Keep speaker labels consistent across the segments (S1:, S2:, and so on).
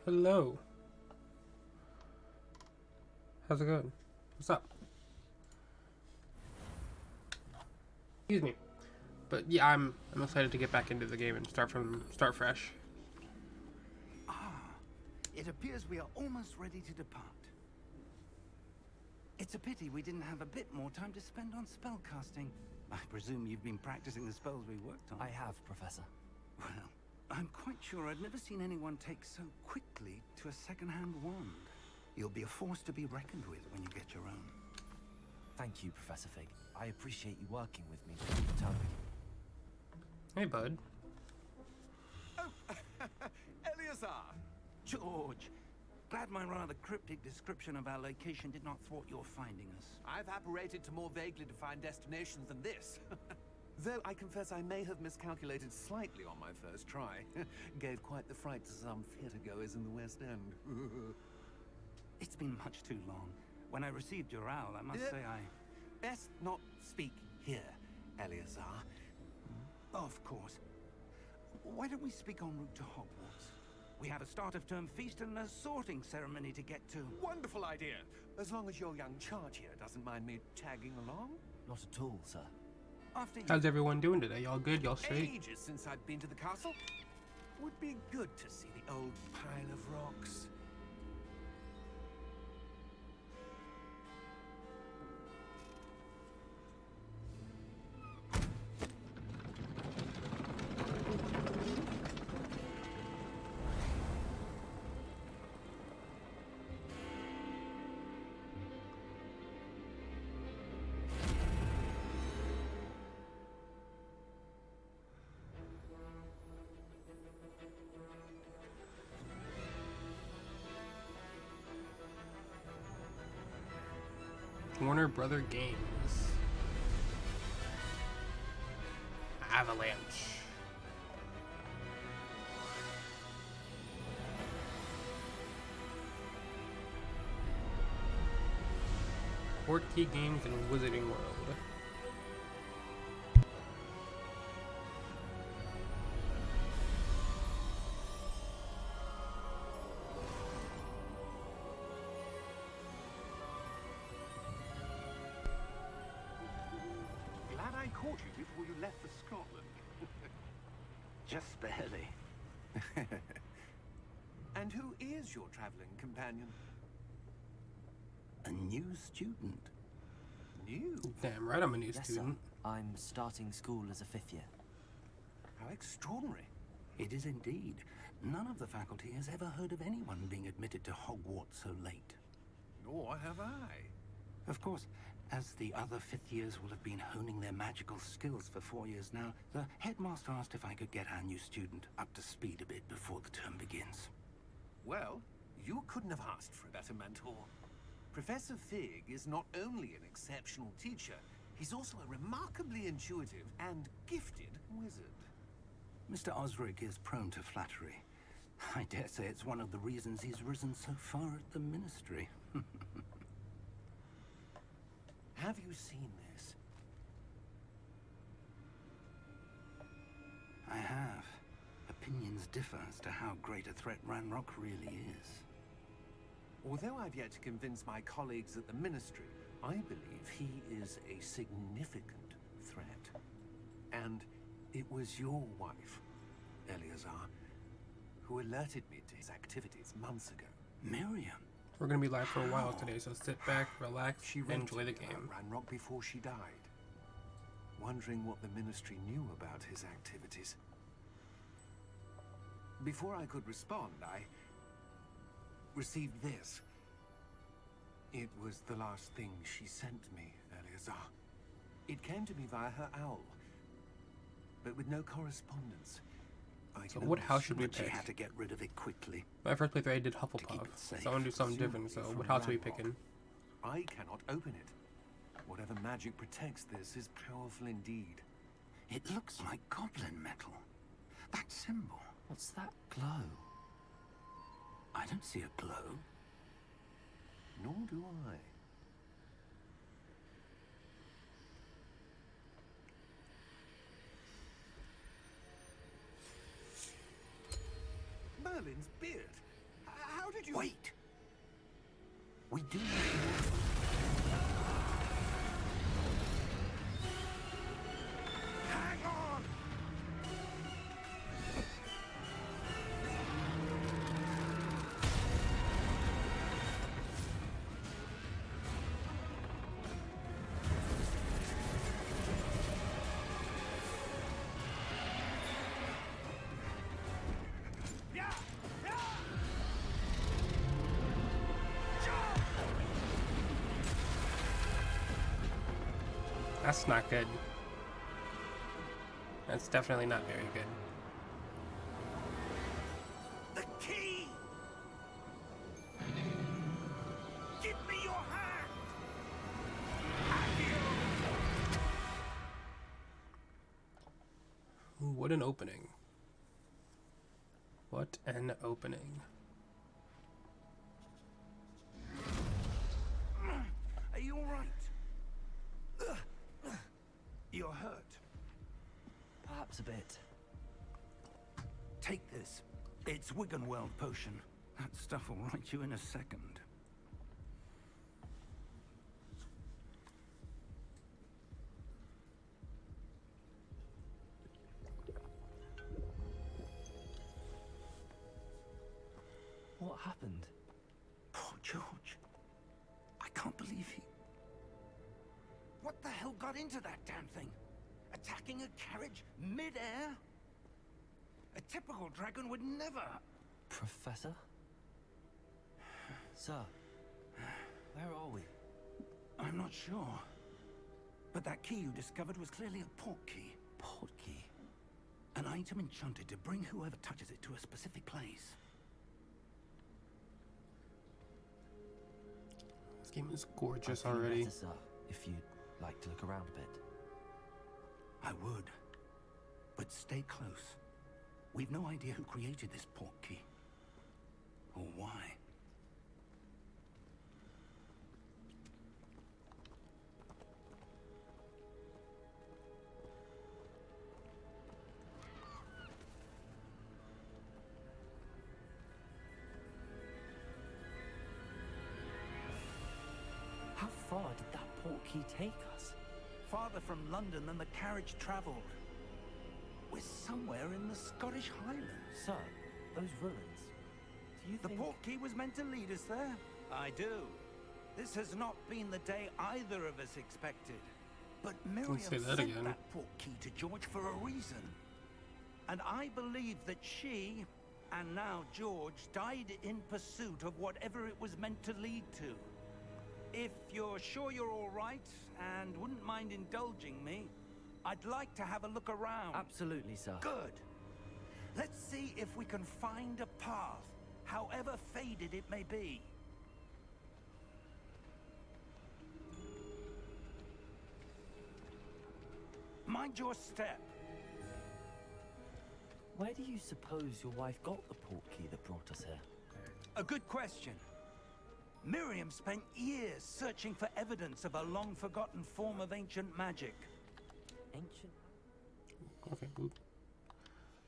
S1: Hello. How's it going? What's up? Excuse me. But yeah, I'm excited to get back into the game and start fresh.
S2: It appears we are almost ready to depart. It's a pity we didn't have a bit more time to spend on spellcasting. I presume you've been practicing the spells we worked on.
S3: I have, Professor.
S2: Well, I'm quite sure I've never seen anyone take so quickly to a second-hand wand. You'll be a force to be reckoned with when you get your own.
S3: Thank you, Professor Fig. I appreciate you working with me to keep taboo.
S1: Hey, bud.
S4: Oh, Eleazar!
S2: George, glad my rather cryptic description of our location did not thwart your finding us.
S4: I've apparated to more vaguely defined destinations than this. Though I confess I may have miscalculated slightly on my first try. Gave quite the fright to some theatre-goers in the West End.
S2: It's been much too long. When I received your owl, I must say I...
S4: Best not speak here, Eleazar.
S2: Of course. Why don't we speak en route to Hogwarts? We have a start-of-term feast and a sorting ceremony to get to.
S4: Wonderful idea! As long as your young charge here doesn't mind me tagging along.
S3: Not at all, sir.
S2: After you...
S1: How's everyone doing today? Y'all good? Y'all straight?
S4: Ages since I've been to the castle. Would be good to see the old pile of rocks.
S1: Warner Brother Games. Avalanche. Portkey Games and Wizarding World.
S4: Glad I caught you before you left for Scotland.
S2: Just barely.
S4: And who is your traveling companion?
S2: A new student.
S4: New?
S1: Damn right, I'm a new
S3: Yes,
S1: student.
S3: sir. I'm starting school as a 5th year.
S4: How extraordinary.
S2: It is indeed. None of the faculty has ever heard of anyone being admitted to Hogwarts so late.
S4: Nor have I.
S2: Of course, as the other 5th years will have been honing their magical skills for 4 years now, the headmaster asked if I could get our new student up to speed a bit before the term begins.
S4: Well, you couldn't have asked for a better mentor. Professor Fig is not only an exceptional teacher, he's also a remarkably intuitive and gifted wizard.
S2: Mr. Osric is prone to flattery. I dare say it's one of the reasons he's risen so far at the ministry.
S4: Have you seen this?
S2: I have. Opinions differ as to how great a threat Ranrock really is.
S4: Although I've yet to convince my colleagues at the ministry, I believe he is a significant threat. And it was your wife, Eleazar, who alerted me to his activities months ago.
S2: Miriam?
S1: We're gonna be live for a while today, so sit back, relax,
S4: She
S1: and
S4: wrote
S1: enjoy the
S4: to me
S1: game.
S4: about Ranrock before she died, wondering what the ministry knew about his activities. Before I could respond, I received this. It was the last thing she sent me, Eleazar. It came to me via her owl, but with no correspondence.
S1: So what house should we
S2: But she
S1: pick?
S2: had to get rid of it quickly.
S1: My first playthrough I did
S2: keep
S1: Hufflepuff,
S2: it safe,
S1: so I want to do something different, so
S4: presumably
S1: what
S4: from
S1: house are we
S4: Ranrock.
S1: picking?
S4: I cannot open it. Whatever magic protects this is powerful indeed.
S2: It looks like goblin metal. That symbol.
S3: What's that glow?
S2: I don't see a glow.
S4: Nor do I. Merlin's beard.
S2: did you... Wait! We do need more... Hang on!
S1: That's not good. That's definitely not very good.
S2: The key! Give me your hand!
S1: Ooh, what an opening. What an opening.
S2: Are you all right? You're hurt.
S3: Perhaps a bit.
S2: Take this. It's Wiggenweld potion. That stuff will right you in a second.
S3: What happened?
S2: Poor George. I can't believe he... What the hell got into that damn thing? Attacking a carriage mid-air? A typical dragon would never...
S3: Professor? Sir, where are we?
S2: I'm not sure. But that key you discovered was clearly a port key.
S3: Port key?
S2: An item enchanted to bring whoever touches it to a specific place.
S1: This game is gorgeous
S3: I'm feeling
S1: already.
S3: better, sir, if you'd like to look around a bit.
S2: I would. But stay close. We've no idea who created this port key. Or why.
S3: How far did that port key take us?
S2: Farther from London than the carriage travelled. We're somewhere in the Scottish Highlands.
S3: Sir, those ruins. Do you
S2: The
S3: think...
S2: port key was meant to lead us there? I do. This has not been the day either of us expected. But Miriam
S1: say that
S2: sent
S1: again.
S2: that port key to George for a reason. And I believe that she, and now George, died in pursuit of whatever it was meant to lead to. If you're sure you're all right, and wouldn't mind indulging me, I'd like to have a look around.
S3: Absolutely, sir.
S2: Good. Let's see if we can find a path, however faded it may be. Mind your step.
S3: Where do you suppose your wife got the port key that brought us here?
S2: A good question. Miriam spent years searching for evidence of a long-forgotten form of ancient magic.
S3: Ancient?
S1: Okay, oop.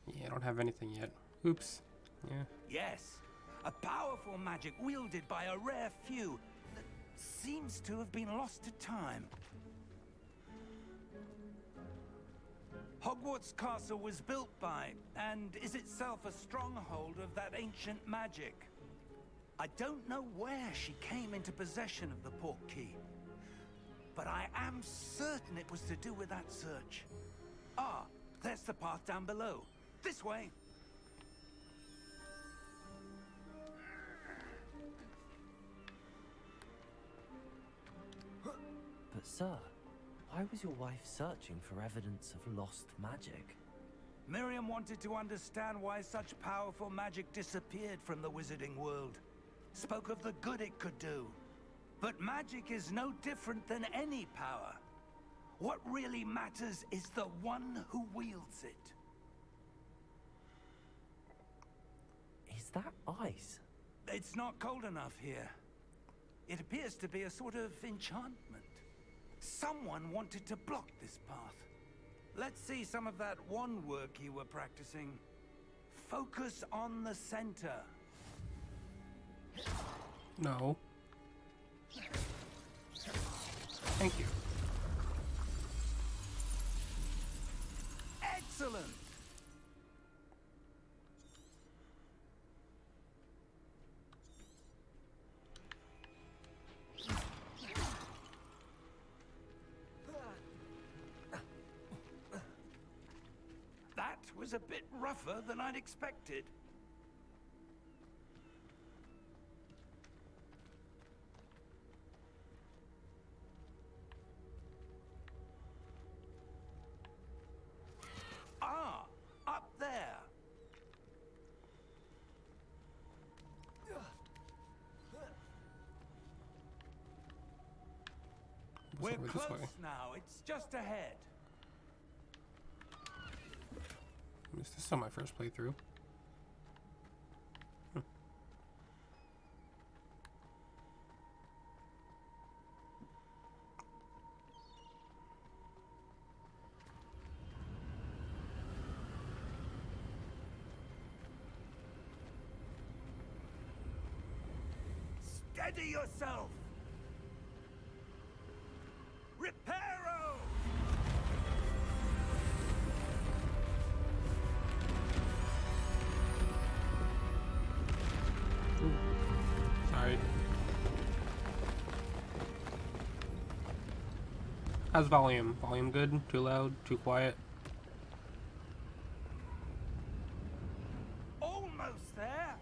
S1: Yeah, I don't have anything yet. Oops. Yeah.
S2: Yes, a powerful magic wielded by a rare few that seems to have been lost to time. Hogwarts Castle was built by, and is itself a stronghold of that ancient magic. I don't know where she came into possession of the port key, but I am certain it was to do with that search. Ah, there's the path down below. This way.
S3: But sir, why was your wife searching for evidence of lost magic?
S2: Miriam wanted to understand why such powerful magic disappeared from the wizarding world. Spoke of the good it could do. But magic is no different than any power. What really matters is the one who wields it.
S3: Is that ice?
S2: It's not cold enough here. It appears to be a sort of enchantment. Someone wanted to block this path. Let's see some of that wand work you were practicing. Focus on the center.
S1: No. Thank you.
S2: Excellent! That was a bit rougher than I'd expected. Ah, up there. We're
S1: Over this
S2: close
S1: way.
S2: now. It's just ahead.
S1: Is this on my first playthrough?
S2: Steady yourself! Reparo!
S1: Sorry. How's volume? Volume good? Too loud? Too quiet?
S2: Almost there.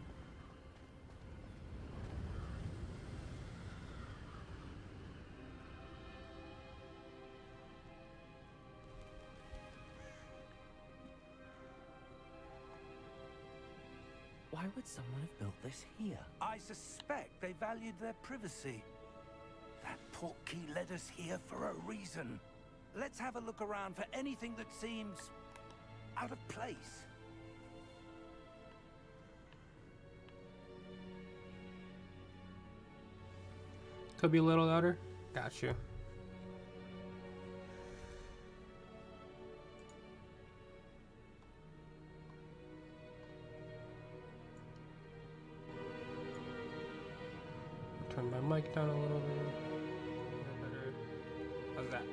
S3: Why would someone have built this here?
S2: I suspect they valued their privacy. That portkey led us here for a reason. Let's have a look around for anything that seems out of place.
S1: Could be a little louder? Got you. Turn my mic down a little bit. Better. How's that?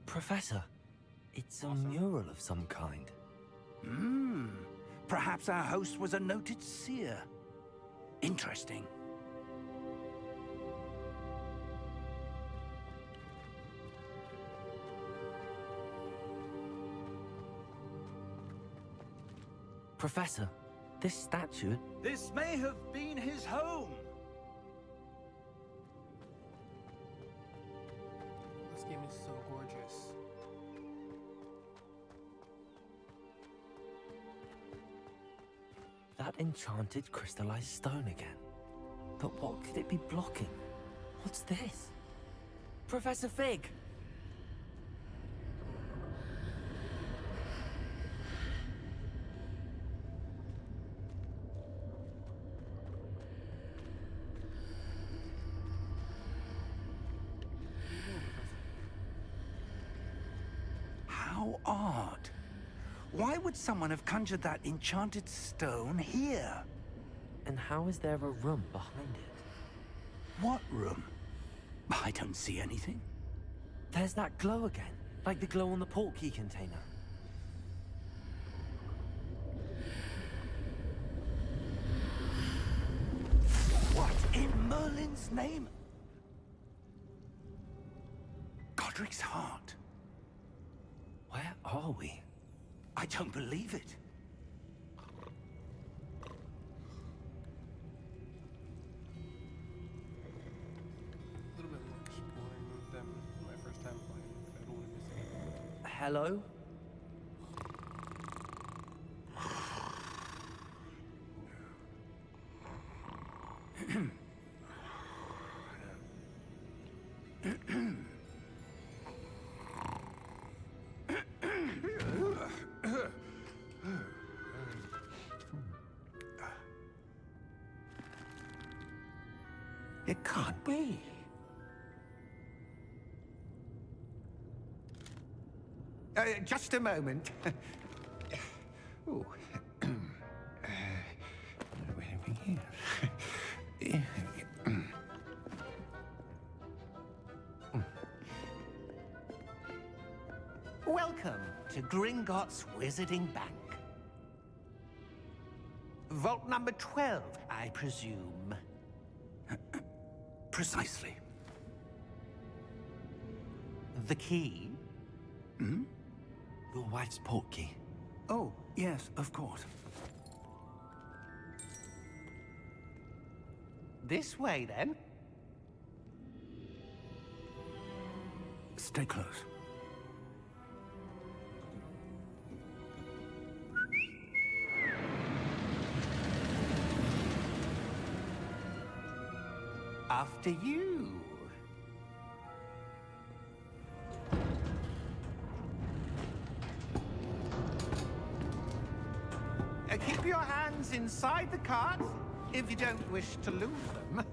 S3: Professor, it's a mural of some kind.
S2: Perhaps our host was a noted seer. Interesting.
S3: Professor, this statue...
S2: This may have been his home.
S1: This game is so gorgeous.
S3: That enchanted crystallized stone again. But what could it be blocking? What's this? Professor Fig!
S2: How odd. Why would someone have conjured that enchanted stone here?
S3: And how is there a room behind it?
S2: What room? I don't see anything.
S3: There's that glow again, like the glow on the portkey container.
S2: What in Merlin's name? Godric's heart.
S3: Where are we?
S2: I don't believe it.
S1: A little bit more exploring than my first time playing, because I don't want to miss anything.
S3: Hello?
S2: It can't be.
S4: Just a moment. Ooh. Welcome to Gringotts Wizarding Bank. Vault number 12, I presume.
S2: Precisely.
S4: The key?
S3: Your wife's portkey.
S2: Oh, yes, of course.
S4: This way, then.
S2: Stay close.
S4: After you. Keep your hands inside the cart if you don't wish to lose them.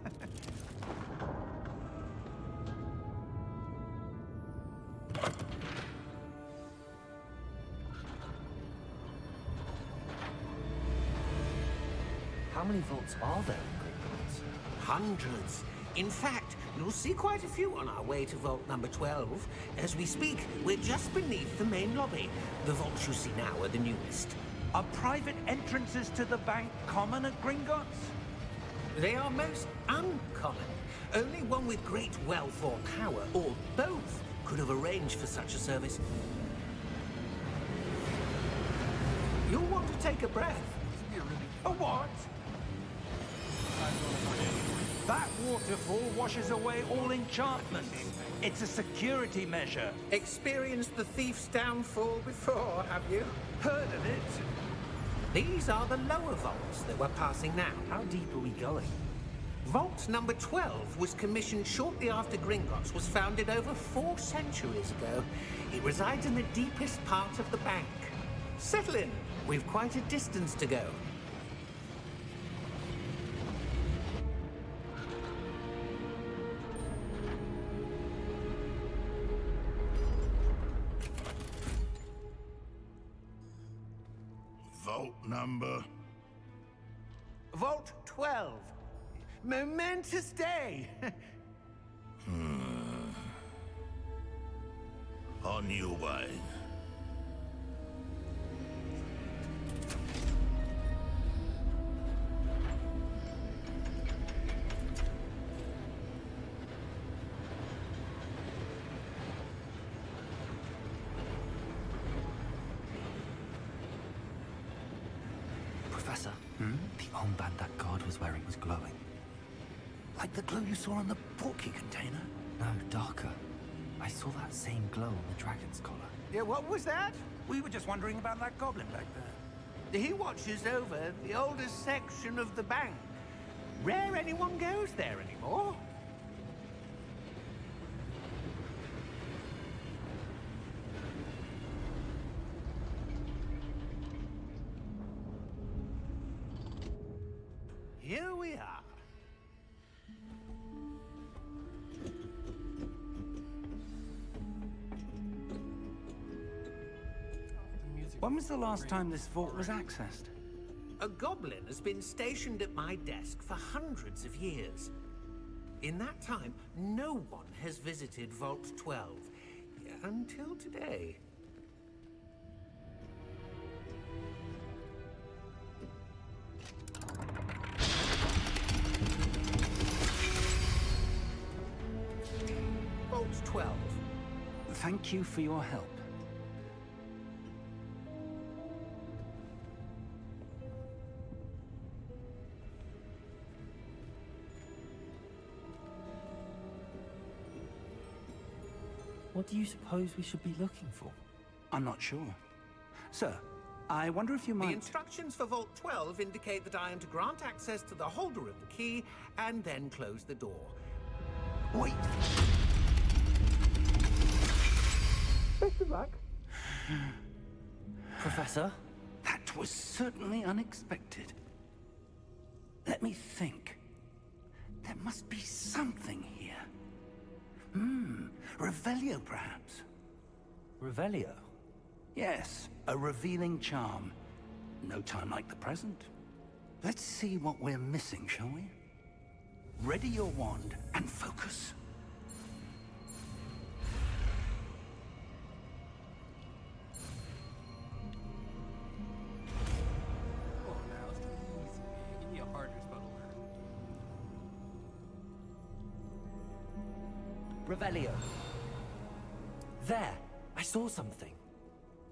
S3: How many vaults are there in Gringotts?
S4: Hundreds. In fact, you'll see quite a few on our way to vault number 12. As we speak, we're just beneath the main lobby. The vaults you see now are the newest.
S2: Are private entrances to the bank common at Gringotts?
S4: They are most uncommon. Only one with great wealth or power, or both, could have arranged for such a service. You'll want to take a breath.
S2: A what? That waterfall washes away all enchantments. It's a security measure.
S4: Experienced the thief's downfall before, have you?
S2: Heard of it?
S4: These are the lower vaults that we're passing now.
S3: How deep are we going?
S4: Vault number 12 was commissioned shortly after Gringotts was founded over 4 centuries ago. It resides in the deepest part of the bank. Settle in. We've quite a distance to go.
S5: Vault number.
S4: Vault 12. Momentous day.
S5: On your way.
S3: Professor, the armband that guard was wearing was glowing.
S2: Like the glow you saw on the portkey container?
S3: No, darker. I saw that same glow on the dragon's collar.
S4: Yeah, what was that?
S2: We were just wondering about that goblin back there.
S4: He watches over the oldest section of the bank. Rare anyone goes there anymore. Here we are.
S2: When was the last time this vault was accessed?
S4: A goblin has been stationed at my desk for hundreds of years. In that time, no one has visited Vault 12. Until today. Vault 12.
S2: Thank you for your help.
S3: What do you suppose we should be looking for?
S2: I'm not sure. Sir, I wonder if you
S4: The
S2: might...
S4: instructions for Vault 12 indicate that I am to grant access to the holder of the key and then close the door.
S2: Wait!
S4: Best of luck.
S3: Professor?
S2: That was certainly unexpected. Let me think. There must be something here. Revelio, perhaps.
S3: Revelio?
S2: Yes, a revealing charm. No time like the present. Let's see what we're missing, shall we? Ready your wand and focus.
S1: Oh, now it's too easy, man. Give me a harder spell to learn.
S3: Revelio. There, I saw something.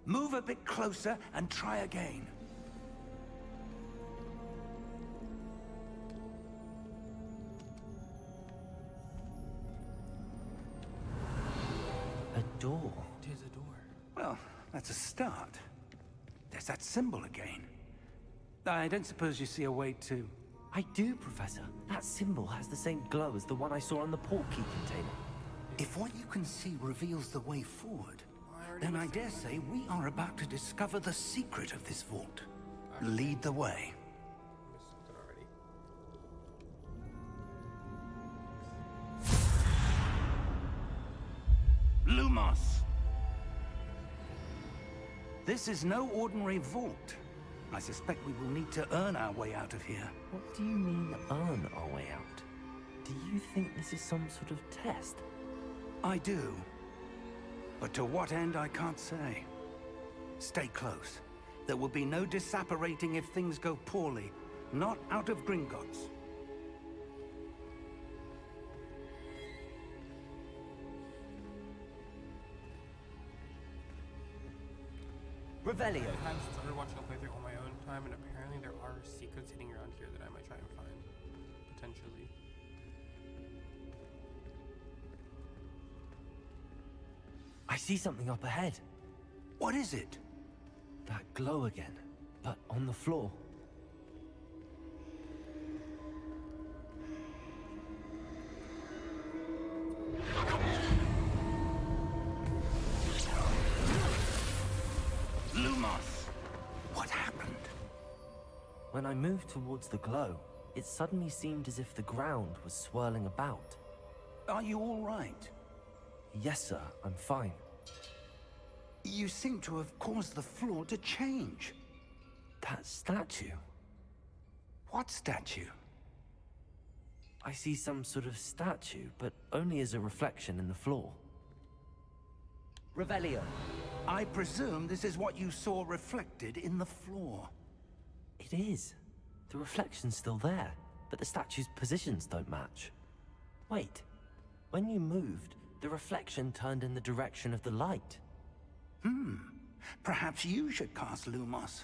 S2: Move a bit closer and try again.
S3: A door.
S1: Tis a door.
S2: Well, that's a start. There's that symbol again. I don't suppose you see a way to...
S3: I do, Professor. That symbol has the same glow as the one I saw on the portkey container.
S2: If what you can see reveals the way forward, then I dare say we are about to discover the secret of this vault. Lead the way.
S1: Missed something already.
S2: Lumos! This is no ordinary vault. I suspect we will need to earn our way out of here.
S3: What do you mean, earn our way out? Do you think this is some sort of test?
S2: I do. But to what end, I can't say. Stay close. There will be no disapparating if things go poorly. Not out of Gringotts.
S3: Revelio.
S1: I have started watching a playthrough on my own time, and apparently there are secrets hidden around here that I might try and find. Potentially.
S3: I see something up ahead.
S2: What is it?
S3: That glow again, but on the floor.
S2: Lumos! What happened?
S3: When I moved towards the glow, it suddenly seemed as if the ground was swirling about.
S2: Are you all right?
S3: Yes, sir, I'm fine.
S2: You seem to have caused the floor to change.
S3: That statue.
S2: What statue?
S3: I see some sort of statue, but only as a reflection in the floor. Revelio.
S2: I presume this is what you saw reflected in the floor.
S3: It is. The reflection's still there, but the statue's positions don't match. Wait. When you moved, the reflection turned in the direction of the light.
S2: Perhaps you should cast Lumos.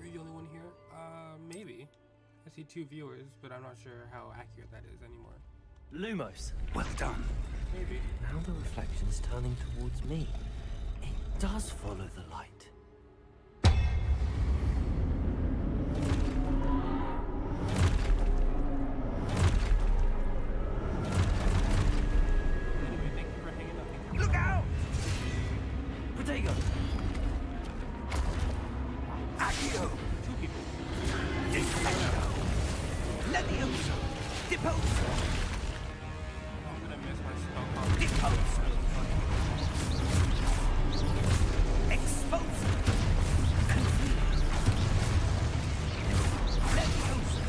S1: Are you the only one here? Maybe. I see 2 viewers, but I'm not sure how accurate that is anymore.
S3: Lumos.
S2: Well done.
S1: Maybe.
S3: Now the reflection's turning towards me. It does follow the light.
S1: Anyway, thank you for hanging out. Thank you.
S2: Look out!
S3: Protego!
S2: Accio!
S1: 2 people.
S2: Defendo! Levioso! Deposo!
S1: I'm gonna miss my spell combo.
S2: Deposo! Exposo! Levioso!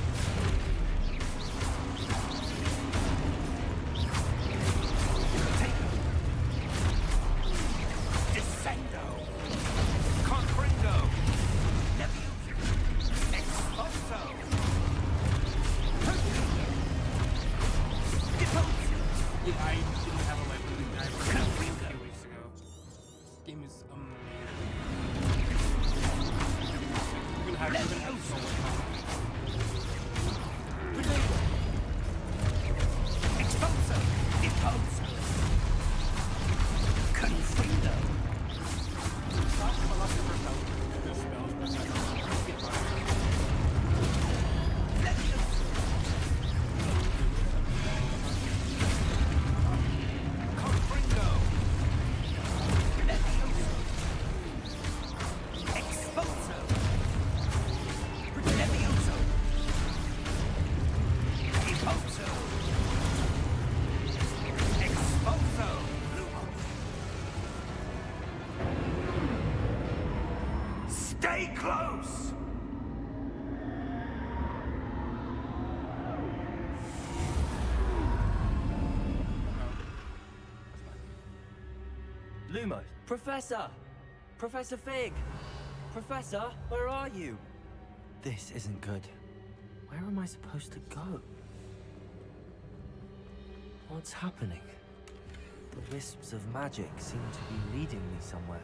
S2: Take Descendo! Confringo! Levioso! Exposo! Deposo!
S1: Yeah, I didn't have a life with the guy for a few weeks ago. This game is amazing. We're gonna have so much fun.
S2: Exposo! Deposo! Confrindo!
S1: I love the first time there's spells, but I don't get by.
S2: Levioso! Confringo! Levioso! Exposo! Stay close!
S3: Lumos! Professor! Professor Fig! Professor, where are you? This isn't good. Where am I supposed to go? What's happening? The wisps of magic seem to be leading me somewhere.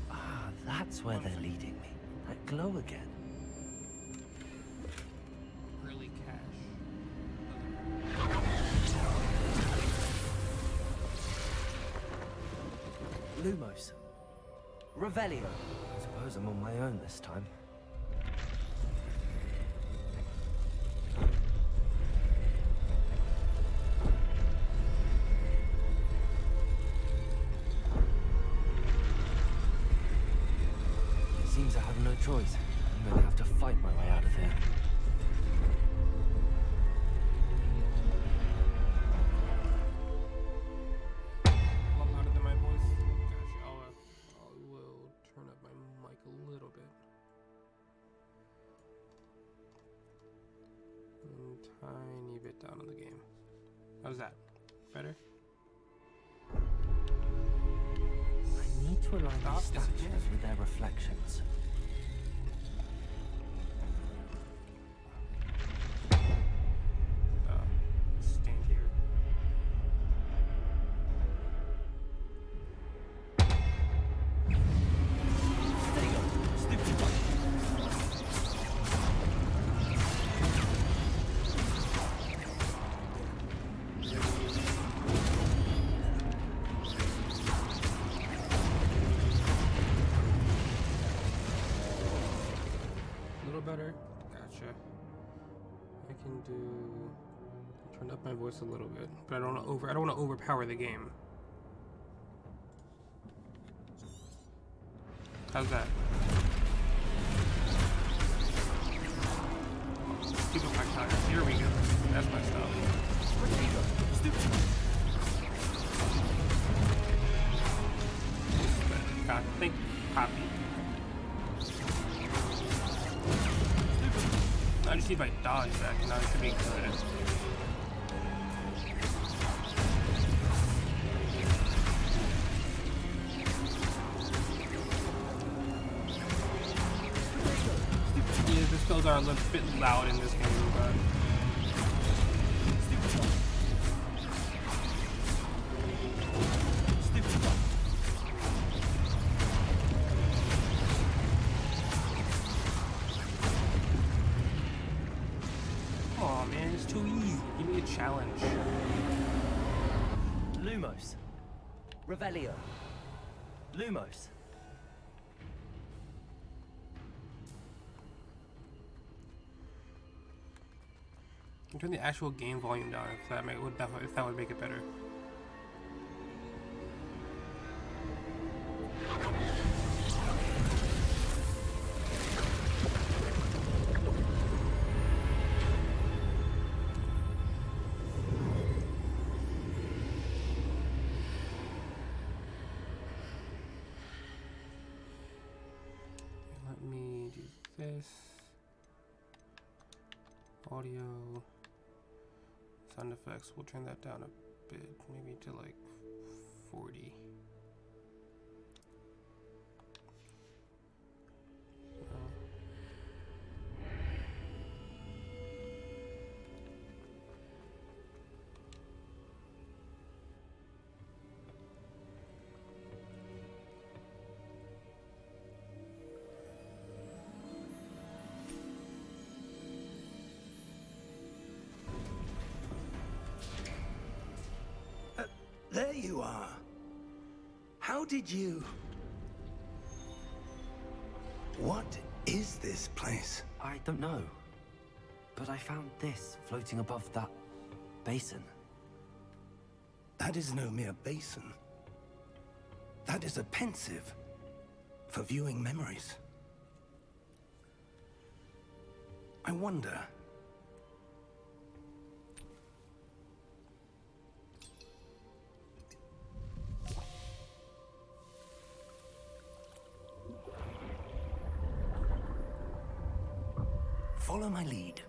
S3: Ah, that's where they're leading me. That glow again.
S1: Early cache.
S3: Lumos. Revelio. I suppose I'm on my own this time. Seems I have no choice. I'm gonna have to fight my way out of here.
S1: A lot louder than my voice. Gotcha. I will turn up my mic a little bit. And tiny bit down on the game. How's that? Better?
S3: I need to align
S1: Stop
S3: these
S1: this
S3: statues
S1: again.
S3: with their reflections.
S1: Stand here.
S3: There you go. Stupid one.
S1: A little better. Gotcha. I can do turn up my voice a little bit, but I don't want to overpower the game. How's that? Stupid projectile. Here we go. That's my stuff. Think copy. I just need my dodge back, and now I should be good. Yeah, the spells are a little bit loud in this game, but oh man, it's too easy. Give me a challenge.
S3: Lumos. Revelio. Lumos.
S1: Turn the actual game volume down if that would make it better. Let me do this. Audio. Sound effects, we'll turn that down a bit, maybe to like 40.
S2: There you are. How did you... What is this place?
S3: I don't know. But I found this floating above that basin.
S2: That is no mere basin. That is a pensive for viewing memories. I wonder... Follow my lead.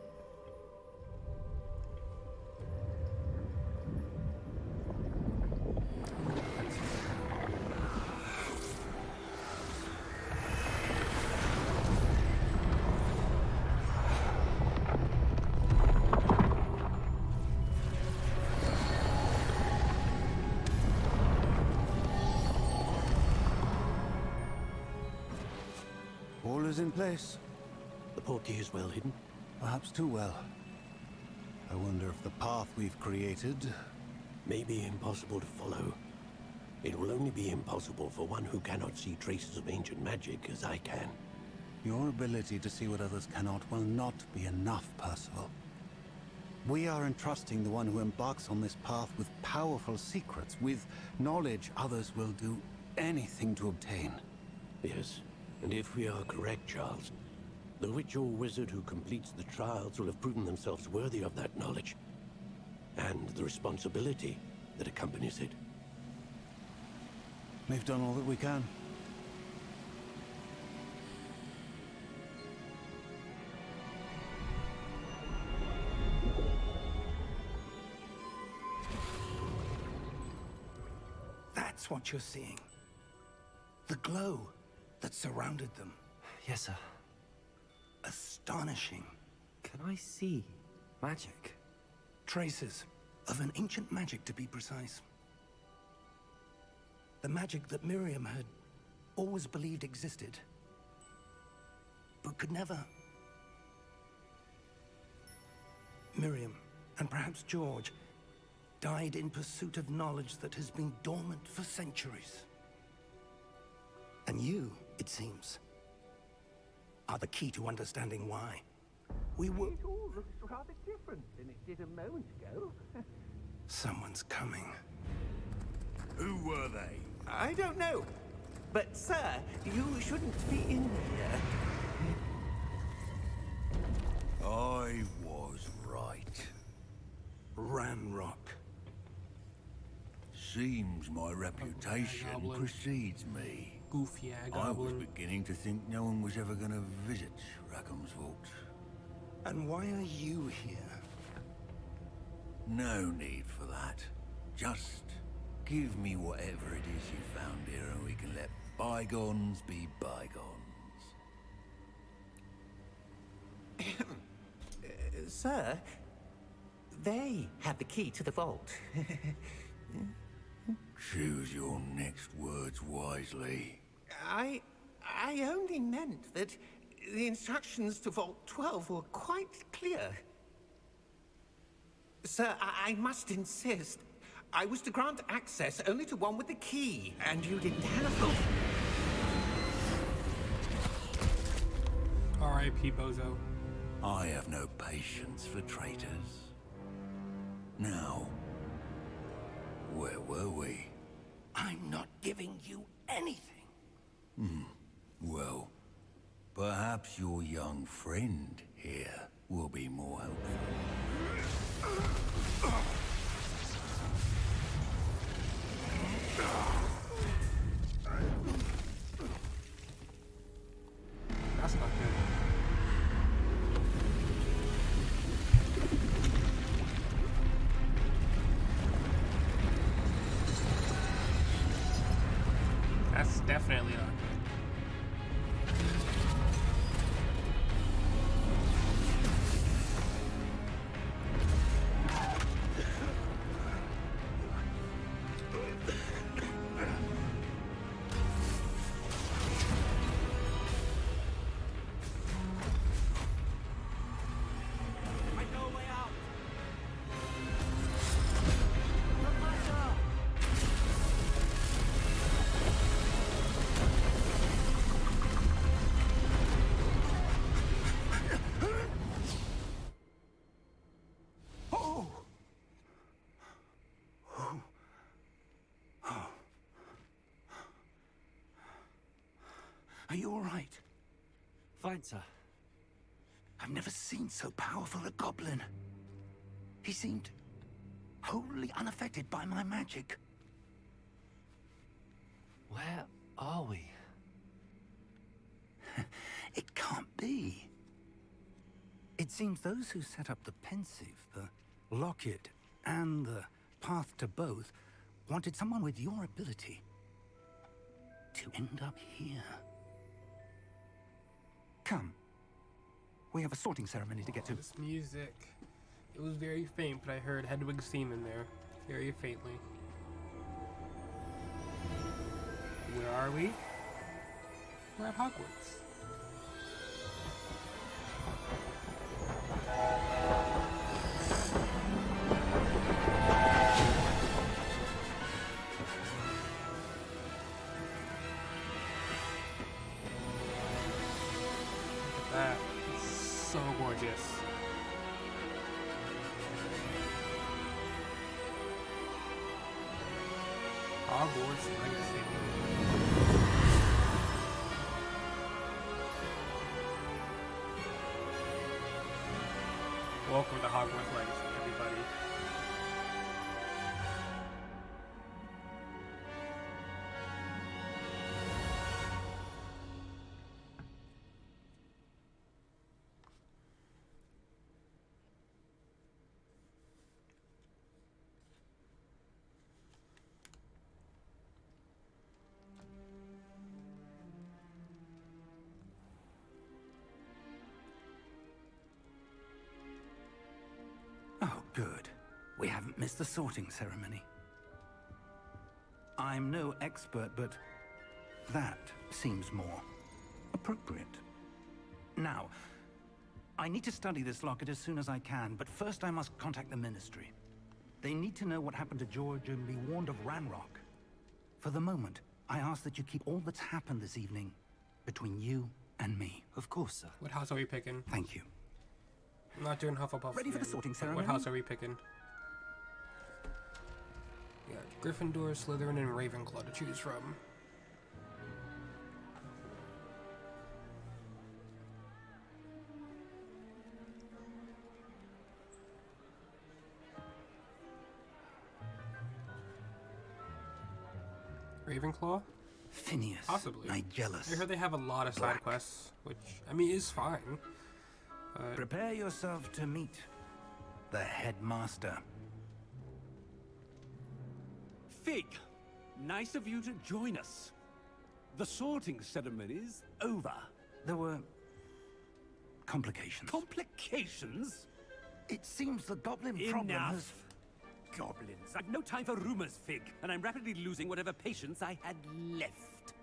S6: All is in place.
S7: The portkey is well hidden.
S6: Perhaps too well. I wonder if the path we've created...
S7: May be impossible to follow. It will only be impossible for one who cannot see traces of ancient magic as I can.
S6: Your ability to see what others cannot will not be enough, Percival. We are entrusting the one who embarks on this path with powerful secrets, with knowledge others will do anything to obtain.
S7: Yes, and if we are correct, Charles, the witch or wizard who completes the trials will have proven themselves worthy of that knowledge, and the responsibility that accompanies it.
S6: We've done all that we can.
S2: That's what you're seeing. The glow that surrounded them.
S3: Yes, sir.
S2: Astonishing.
S3: Can I see magic?
S2: Traces of an ancient magic, to be precise. The magic that Miriam had always believed existed, but could never. Miriam, and perhaps George, died in pursuit of knowledge that has been dormant for centuries. And you, it seems, are the key to understanding why. We were...
S4: It all looks rather different than it did a moment ago.
S2: Someone's coming.
S5: Who were they?
S4: I don't know. But, sir, you shouldn't be in here.
S5: I was right.
S2: Ranrock.
S5: Seems my reputation
S1: goblin.
S5: precedes me.
S1: Goofy
S5: I was
S1: goblin.
S5: beginning to think no one was ever going to visit Rackham's vault.
S2: And why are you here?
S5: No need for that. Just give me whatever it is you found here and we can let bygones be bygones.
S4: Sir, they have the key to the vault.
S5: Choose your next words wisely.
S4: I only meant that the instructions to Vault 12 were quite clear. Sir, I must insist. I was to grant access only to one with the key, and you didn't have them.
S1: R.I.P. Bozo.
S5: I have no patience for traitors. Now, where were we?
S2: I'm not giving you anything.
S5: Well, perhaps your young friend here will be more helpful.
S1: That's not good. That's definitely not good.
S2: Are you all right?
S3: Fine, sir.
S2: I've never seen so powerful a goblin. He seemed wholly unaffected by my magic.
S3: Where are we?
S2: It can't be. It seems those who set up the pensive, the locket, and the path to both wanted someone with your ability to end up here. Come. We have a sorting ceremony to get to.
S1: This music. It was very faint, but I heard Hedwig's theme in there. Very faintly. Where are we? We're at Hogwarts. Look at that. It's so gorgeous. Hogwarts Legacy. Welcome to Hogwarts Legacy, everybody.
S2: Oh, good. We haven't missed the sorting ceremony. I'm no expert, but that seems more appropriate. Now, I need to study this locket as soon as I can, but first I must contact the Ministry. They need to know what happened to George and be warned of Ranrock. For the moment, I ask that you keep all that's happened this evening between you and me.
S3: Of course, sir.
S1: What house are we picking?
S2: Thank you.
S1: I'm not doing Hufflepuff.
S2: Ready for the
S1: again,
S2: sorting
S1: but
S2: ceremony?
S1: What house are we picking? We got Gryffindor, Slytherin, and Ravenclaw to choose from. Ravenclaw?
S2: Phineas.
S1: Possibly.
S2: Nigellus.
S1: I heard they have a lot of side
S2: Black.
S1: quests, which, I mean, is fine.
S2: Prepare yourself to meet the headmaster.
S8: Fig, nice of you to join us. The sorting ceremony's over.
S2: There were complications.
S8: Complications?
S2: It seems the goblin problem has...
S8: Enough. Goblins. I've no time for rumors, Fig, and I'm rapidly losing whatever patience I had left.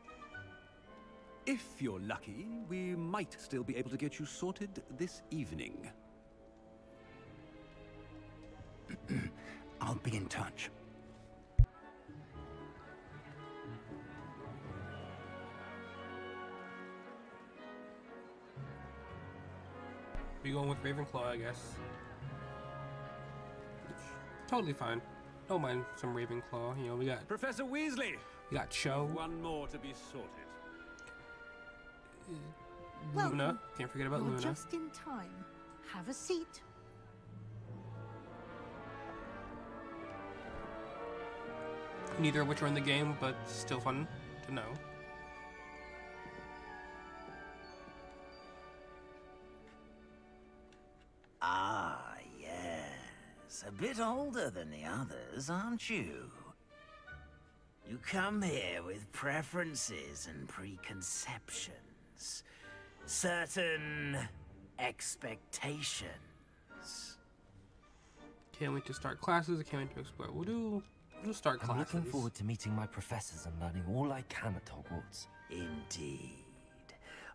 S8: If you're lucky, we might still be able to get you sorted this evening.
S2: I'll be in touch.
S1: We going with Ravenclaw, I guess. Which, totally fine. Don't mind some Ravenclaw. You know, we got
S8: Professor Weasley!
S1: Cho,
S8: One more to be sorted.
S1: Luna.
S9: Welcome.
S1: Can't forget about
S9: You're
S1: Luna.
S9: just in time. Have a seat.
S1: Neither of which are in the game, but still fun to know.
S10: Ah, yes. A bit older than the others, aren't you? You come here with preferences and preconceptions. Certain expectations.
S1: Can't wait to start classes. I can't wait to explore. We'll start
S3: I'm
S1: classes.
S3: looking forward to meeting my professors and learning all I can at Hogwarts.
S10: Indeed.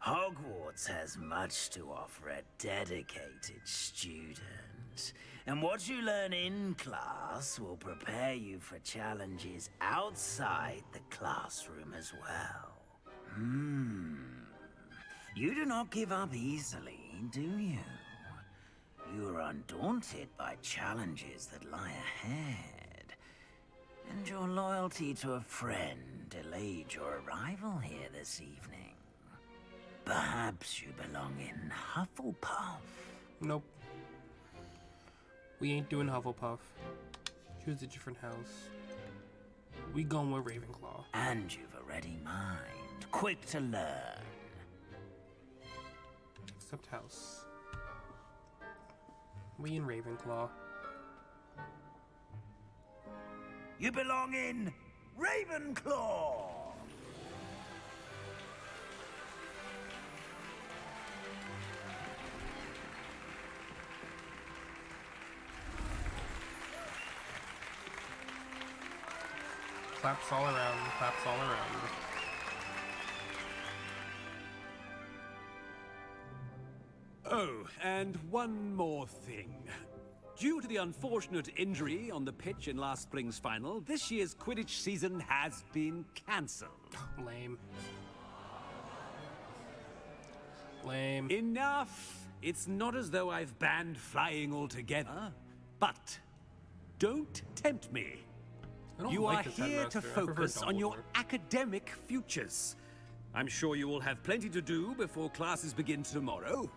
S10: Hogwarts has much to offer a dedicated student. And what you learn in class will prepare you for challenges outside the classroom as well. You do not give up easily, do you? You are undaunted by challenges that lie ahead. And your loyalty to a friend delayed your arrival here this evening. Perhaps you belong in Hufflepuff.
S1: Nope. We ain't doing Hufflepuff. Choose a different house. We going with Ravenclaw.
S10: And you've a ready mind, quick to learn.
S1: Except house. We in Ravenclaw.
S2: You belong in Ravenclaw!
S1: Claps all around, claps all around.
S8: Oh, and one more thing. Due to the unfortunate injury on the pitch in last spring's final, this year's Quidditch season has been cancelled.
S1: Lame. Lame.
S8: Enough! It's not as though I've banned flying altogether, but don't tempt me. You
S1: like
S8: are
S1: this
S8: here to
S1: headmaster. I prefer
S8: focus on your
S1: Dumbledore.
S8: academic futures. I'm sure you will have plenty to do before classes begin tomorrow.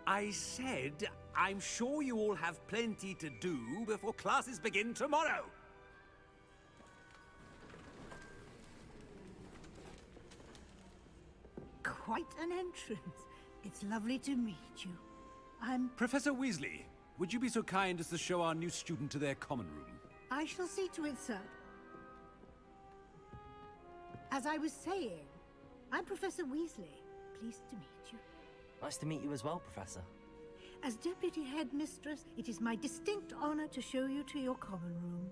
S8: I said, I'm sure you all have plenty to do before classes begin tomorrow.
S9: Quite an entrance. It's lovely to meet you. I'm...
S8: Professor Weasley, would you be so kind as to show our new student to their common room?
S9: I shall see to it, sir. As I was saying, I'm Professor Weasley. Pleased to meet you.
S3: Nice to meet you as well, Professor.
S9: As Deputy Headmistress, it is my distinct honor to show you to your common room.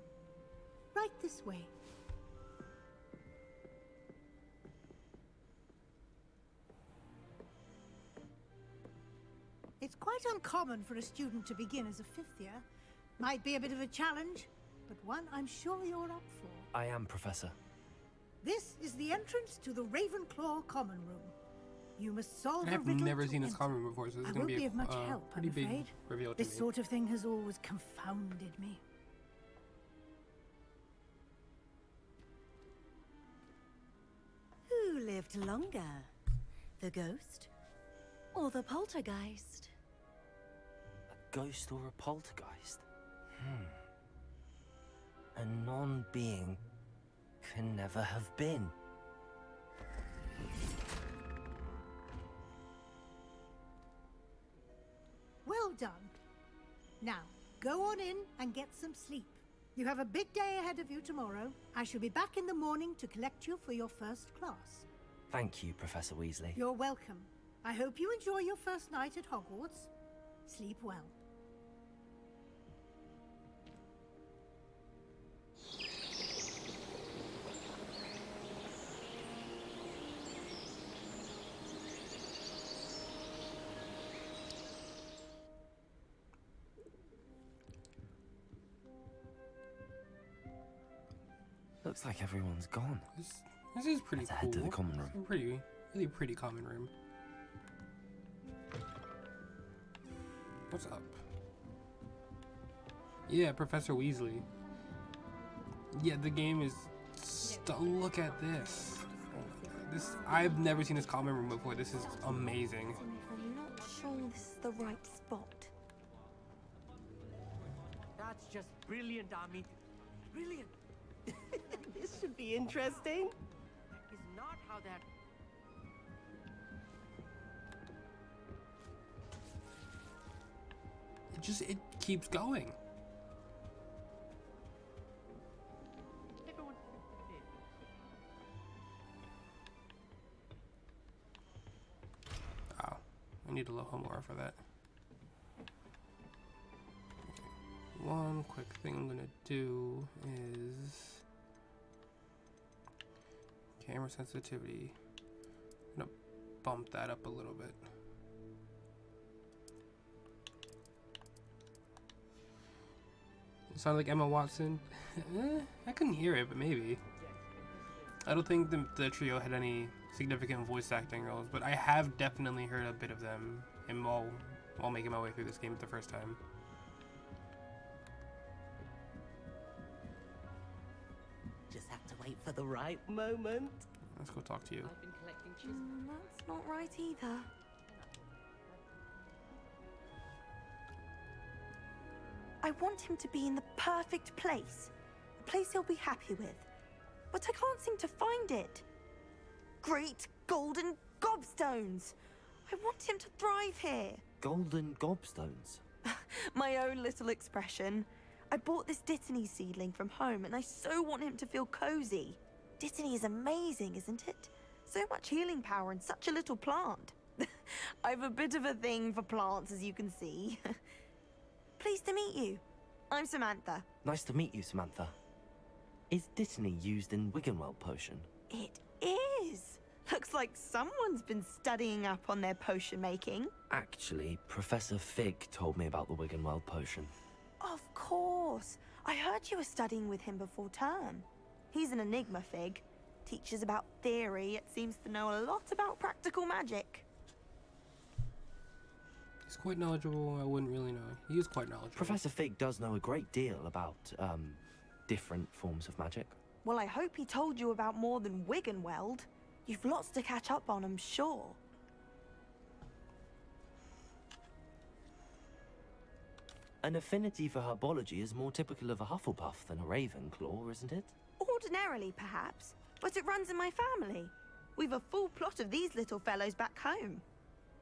S9: Right this way. It's quite uncommon for a student to begin as a fifth year. Might be a bit of a challenge, but one I'm sure you're up for.
S3: I am, Professor.
S9: This is the entrance to the Ravenclaw common room. You must solve a
S1: I've
S9: riddle
S1: never
S9: to
S1: seen this
S9: enter.
S1: common room before, so this
S9: I
S1: is going
S9: won't
S1: to be
S9: be of much help,
S1: pretty
S9: I'm
S1: big
S9: afraid.
S1: reveal to
S9: This
S1: me.
S9: sort of thing has always confounded me.
S11: Who lived longer? The ghost or the poltergeist?
S3: A ghost or a poltergeist? A non-being can never have been.
S9: Well done. Now, go on in and get some sleep. You have a big day ahead of you tomorrow. I shall be back in the morning to collect you for your first class.
S3: Thank you, Professor Weasley.
S9: You're welcome. I hope you enjoy your first night at Hogwarts. Sleep well.
S3: Looks like everyone's gone.
S1: This is pretty
S3: Let's
S1: cool.
S3: head to the common room.
S1: It's a really pretty common room. What's up? Yeah, Professor Weasley. Yeah, the game is... Look at this. I've never seen this common room before. This is amazing.
S11: I'm not sure this is the right spot.
S12: That's just brilliant, Ami. Brilliant. This should be interesting. That is not how that...
S1: It keeps going.
S12: Everyone...
S1: Oh, I need a little more for that. Okay. One quick thing I'm gonna do is camera sensitivity. I'm gonna bump that up a little bit. Sound like Emma Watson? I couldn't hear it, but maybe. I don't think the trio had any significant voice acting roles, but I have definitely heard a bit of them while making my way through this game the first time.
S12: Just have to wait for the right moment.
S1: Let's go talk to you.
S12: I've been collecting chisels.
S11: That's not right either. I want him to be in the perfect place. A place he'll be happy with. But I can't seem to find it. Great golden gobstones! I want him to thrive here.
S3: golden gobstones.
S11: My own little expression. I bought this Dittany seedling from home and I so want him to feel cozy. Dittany is amazing, isn't it? So much healing power in such a little plant. I've a bit of a thing for plants, as you can see. Pleased to meet you. I'm Samantha.
S3: Nice to meet you, Samantha. Is Dittany used in Wiggenweld potion?
S11: It is. Looks like someone's been studying up on their potion making.
S3: Actually, Professor Fig told me about the Wiggenweld potion.
S11: Of course. I heard you were studying with him before term. He's an enigma, Fig. Teaches about theory, yet seems to know a lot about practical magic.
S1: He's quite knowledgeable. I wouldn't really know. He is quite knowledgeable.
S3: Professor Fig does know a great deal about, different forms of magic.
S11: Well, I hope he told you about more than Wiggenweld. You've lots to catch up on, I'm sure.
S3: An affinity for herbology is more typical of a Hufflepuff than a Ravenclaw, isn't it?
S11: Ordinarily, perhaps, but it runs in my family. We've a full plot of these little fellows back home.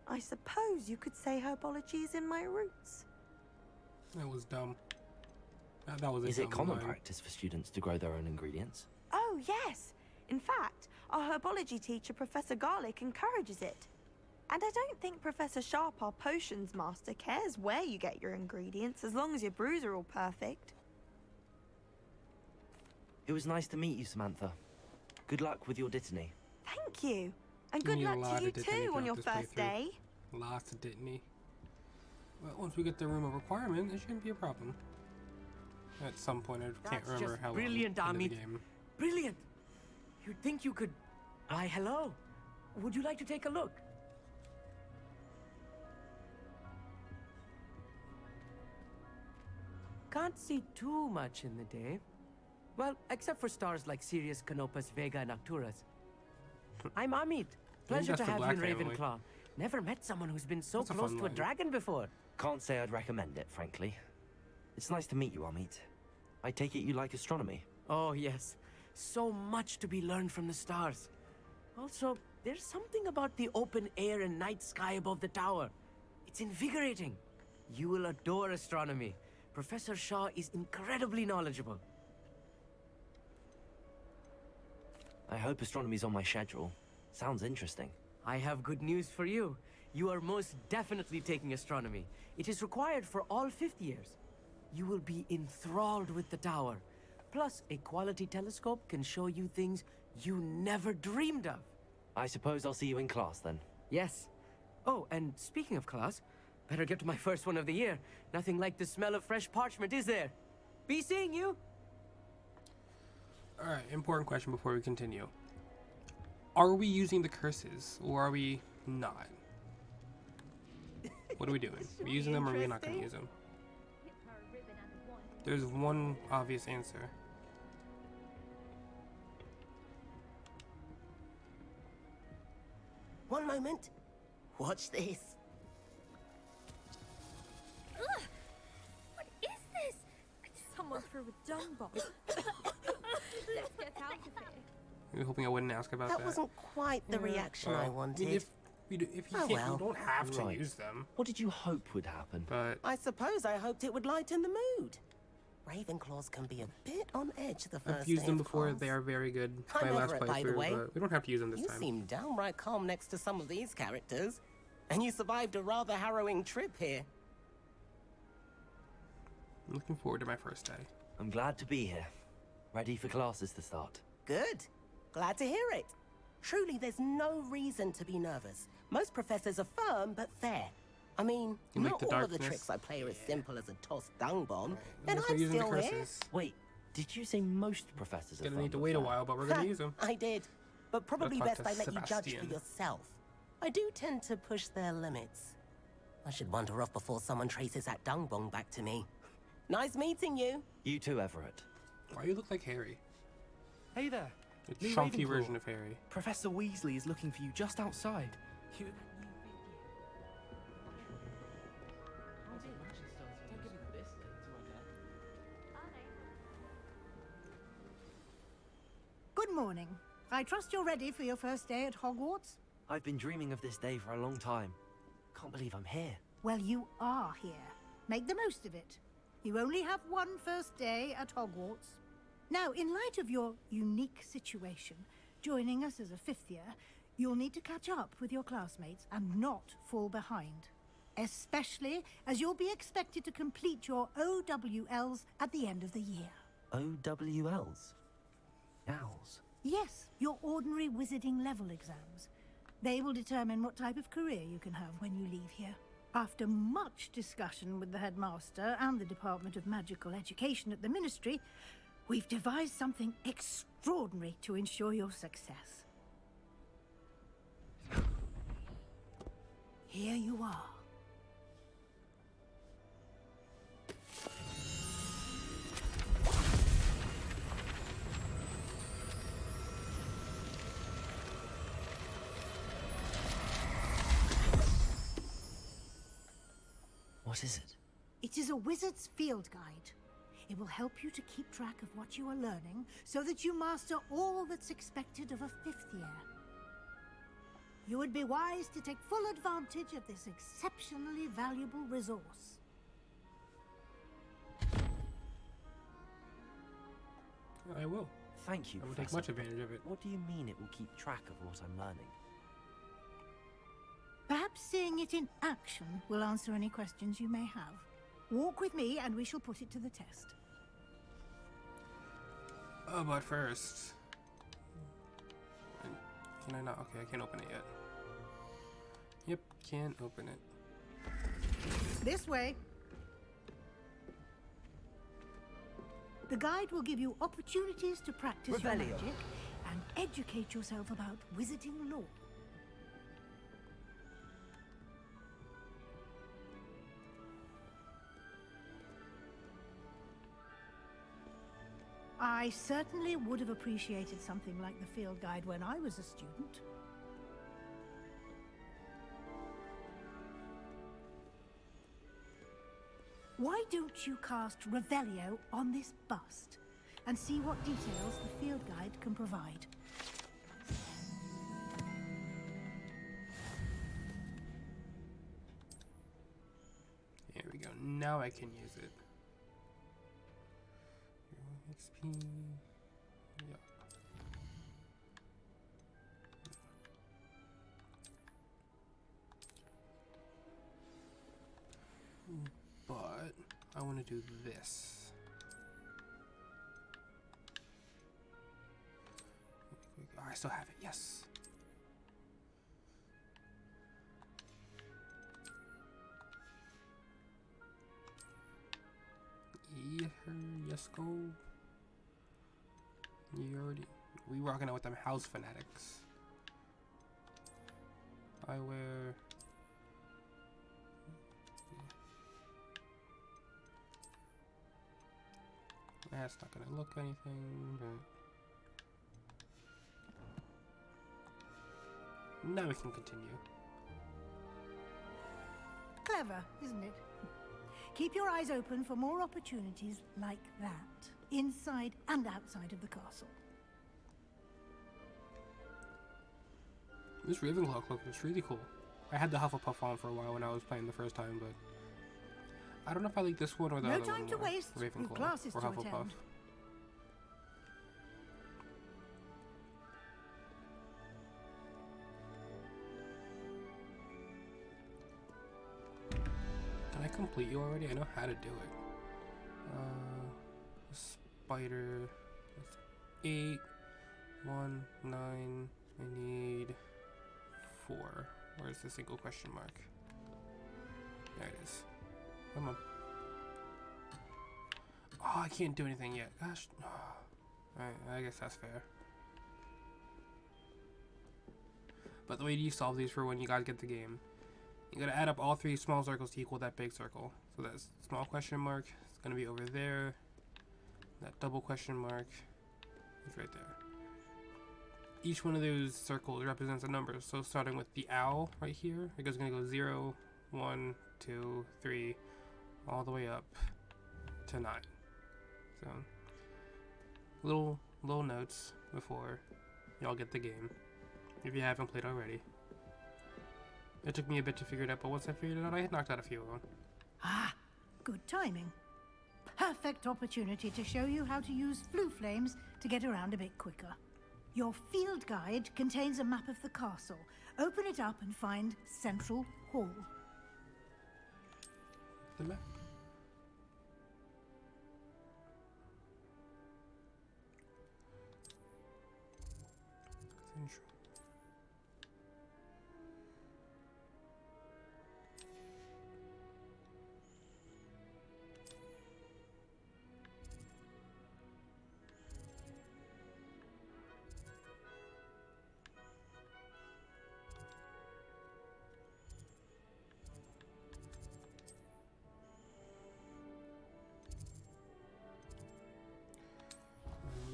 S11: I suppose you could say herbology is in my roots.
S1: That was dumb. That was a
S3: Is it
S1: dumb
S3: common
S1: line.
S3: practice for students to grow their own ingredients?
S11: Oh, yes. In fact, our herbology teacher, Professor Garlick, encourages it. And I don't think Professor Sharp, our potions master, cares where you get your ingredients, as long as your brews are all perfect.
S3: It was nice to meet you, Samantha. Good luck with your Dittany.
S11: Thank you. And good
S1: You need a
S11: luck
S1: lot
S11: to you
S1: of Dittany
S11: too on
S1: throughout
S11: your
S1: this
S11: first
S1: playthrough.
S11: day.
S1: Lots of Dittany. Well, once we get the room of requirement, it shouldn't be a problem. At some point, I can't
S12: That's
S1: remember
S12: just
S1: how long
S12: brilliant,
S1: into the
S12: Amit.
S1: game.
S12: Brilliant! You'd think you could... Why, hello. Would you like to take a look? Can't see too much in the day. Well, except for stars like Sirius, Canopus, Vega, and Arcturus. I'm Amit. Pleasure
S1: that's
S12: to
S1: the
S12: have you
S1: Black
S12: in
S1: family.
S12: Ravenclaw. Never met someone who's been so
S1: That's a
S12: close
S1: fun
S12: to a
S1: line.
S12: dragon before.
S3: Can't say I'd recommend it, frankly. It's nice to meet you, Amit. I take it you like astronomy.
S12: Oh, yes. So much to be learned from the stars. Also, there's something about the open air and night sky above the tower. It's invigorating. You will adore astronomy. Professor Shaw is incredibly knowledgeable.
S3: I hope astronomy's on my schedule. Sounds interesting.
S12: I have good news for you. You are most definitely taking astronomy. It is required for all 5th years. You will be enthralled with the tower. Plus, a quality telescope can show you things you never dreamed of.
S3: I suppose I'll see you in class then.
S12: Yes. Oh, and speaking of class, better get to my first one of the year. Nothing like the smell of fresh parchment, is there? Be seeing you.
S1: Alright, important question before we continue. Are we using the curses, or are we not? What are we doing? Are we using them, or are we not going to use them? There's one obvious answer.
S13: One moment. Watch this.
S14: Ugh! What is this? Someone threw a dung bomb. Let's get out of here.
S1: You're hoping I wouldn't ask about that.
S13: That wasn't quite the reaction I wanted.
S1: If you
S13: Oh,
S1: can't,
S13: well.
S1: you don't have to
S3: Right.
S1: use them.
S3: What did you hope would happen?
S1: But
S13: I suppose I hoped it would lighten the mood. Ravenclaws can be a bit on edge the first
S1: I've used
S13: day
S1: them
S13: of
S1: before.
S13: class.
S1: They are very good.
S13: I'm
S1: My
S13: over
S1: last
S13: it, by the
S1: playthrough,
S13: way.
S1: but we don't have to use them this
S13: You
S1: time.
S13: seem downright calm next to some of these characters. And you survived a rather harrowing trip here.
S1: I'm looking forward to my first day.
S3: I'm glad to be here. Ready for classes to start.
S13: Good. Glad to hear it. Truly, there's no reason to be nervous. Most professors are firm but fair. I mean,
S1: You like
S13: not
S1: the
S13: all of the
S1: darkness?
S13: tricks I play are as simple as a tossed dung bomb.
S1: I
S13: And
S1: guess we're
S13: I'm
S1: using the
S13: still here.
S1: curses.
S3: Wait, did you say most professors are
S1: Gonna
S3: firm
S1: need to
S3: but
S1: wait a
S3: fair?
S1: while, but we're gonna use them.
S13: I did. But probably
S1: talk
S13: best
S1: to
S13: I let you judge for
S1: Sebastian.
S13: yourself. I do tend to push their limits. I should wander off before someone traces that dung bomb back to me. Nice meeting you.
S3: You too, Everett.
S1: Why you look like Harry?
S15: Hey there.
S1: A
S15: New
S1: chunky
S15: Ravenclaw.
S1: version of Harry.
S15: Professor Weasley is looking for you just outside. You...
S9: Good morning. I trust you're ready for your first day at Hogwarts?
S3: I've been dreaming of this day for a long time. Can't believe I'm here.
S9: Well, you are here. Make the most of it. You only have one first day at Hogwarts. Now, in light of your unique situation, joining us as a fifth year, you'll need to catch up with your classmates and not fall behind. Especially as you'll be expected to complete your OWLs at the end of the year.
S3: OWLs? Owls?
S9: Yes, your ordinary wizarding level exams. They will determine what type of career you can have when you leave here. After much discussion with the headmaster and the Department of Magical Education at the Ministry, we've devised something extraordinary to ensure your success. Here you are.
S3: What is it?
S9: It is a wizard's field guide. It will help you to keep track of what you are learning so that you master all that's expected of a fifth year. You would be wise to take full advantage of this exceptionally valuable resource.
S1: I will.
S3: Thank you,
S1: I will take
S3: Professor.
S1: much advantage of it.
S3: What do you mean it will keep track of what I'm learning?
S9: Perhaps seeing it in action will answer any questions you may have. Walk with me and we shall put it to the test.
S1: Oh, but first... Can I not? Okay, I can't open it yet. Yep, can't open it.
S9: This way. The guide will give you opportunities to practice your
S10: Revelio.
S9: magic and educate yourself about wizarding lore. I certainly would have appreciated something like the field guide when I was a student. Why don't you cast Revelio on this bust and see what details the field guide can provide?
S1: There we go. Now I can use it. XP. Yeah. But I want to do this. Oh, I still have it. Yes. Yes, go. You already. We rocking out with them house fanatics. I wear. That's not gonna look anything, but. Now we can continue.
S9: Clever, isn't it? Keep your eyes open for more opportunities like that, inside and outside of the castle.
S1: This Ravenclaw cloak is really cool. I had the Hufflepuff on for a while when I was playing the first time, but I don't know if I like this one or the
S9: No
S1: other
S9: time
S1: one
S9: to
S1: more.
S9: waste. We've
S1: Ravenclaw
S9: classes
S1: or
S9: to
S1: Hufflepuff.
S9: attend.
S1: Can I complete you already? I know how to do it. Spider. That's 8, 1, 9. I need 4. Where's the single question mark? There it is. Come on. Oh, I can't do anything yet. Gosh. Alright, I guess that's fair. But the way you solve these for when you guys get the game, you gotta add up all 3 small circles to equal that big circle. So that small question mark is gonna be over there. That double question mark is right there. Each one of those circles represents a number. So starting with the owl right here, it's gonna go 0, 1, 2, 3, all the way up to 9. So little notes before y'all get the game, if you haven't played already. It took me a bit to figure it out, but once I figured it out, I had knocked out a few of them.
S9: Ah, good timing. Perfect opportunity to show you how to use flue flames to get around a bit quicker. Your field guide contains a map of the castle. Open it up and find Central Hall.
S1: The map. Central.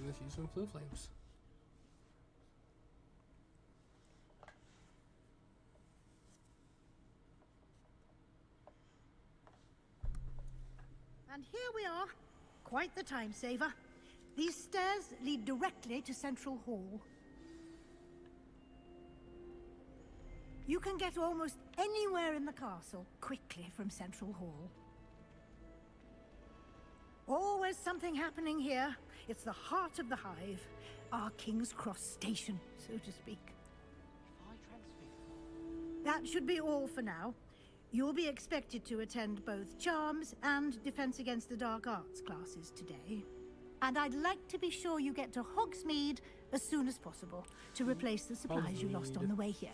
S1: Let's use some flue flames.
S9: And here we are. Quite the time saver. These stairs lead directly to Central Hall. You can get almost anywhere in the castle quickly from Central Hall. Always something happening here. It's the heart of the hive. Our King's Cross station, so to speak. That should be all for now. You'll be expected to attend both Charms and Defense Against the Dark Arts classes today. And I'd like to be sure you get to Hogsmeade as soon as possible to replace the supplies you lost on the way here.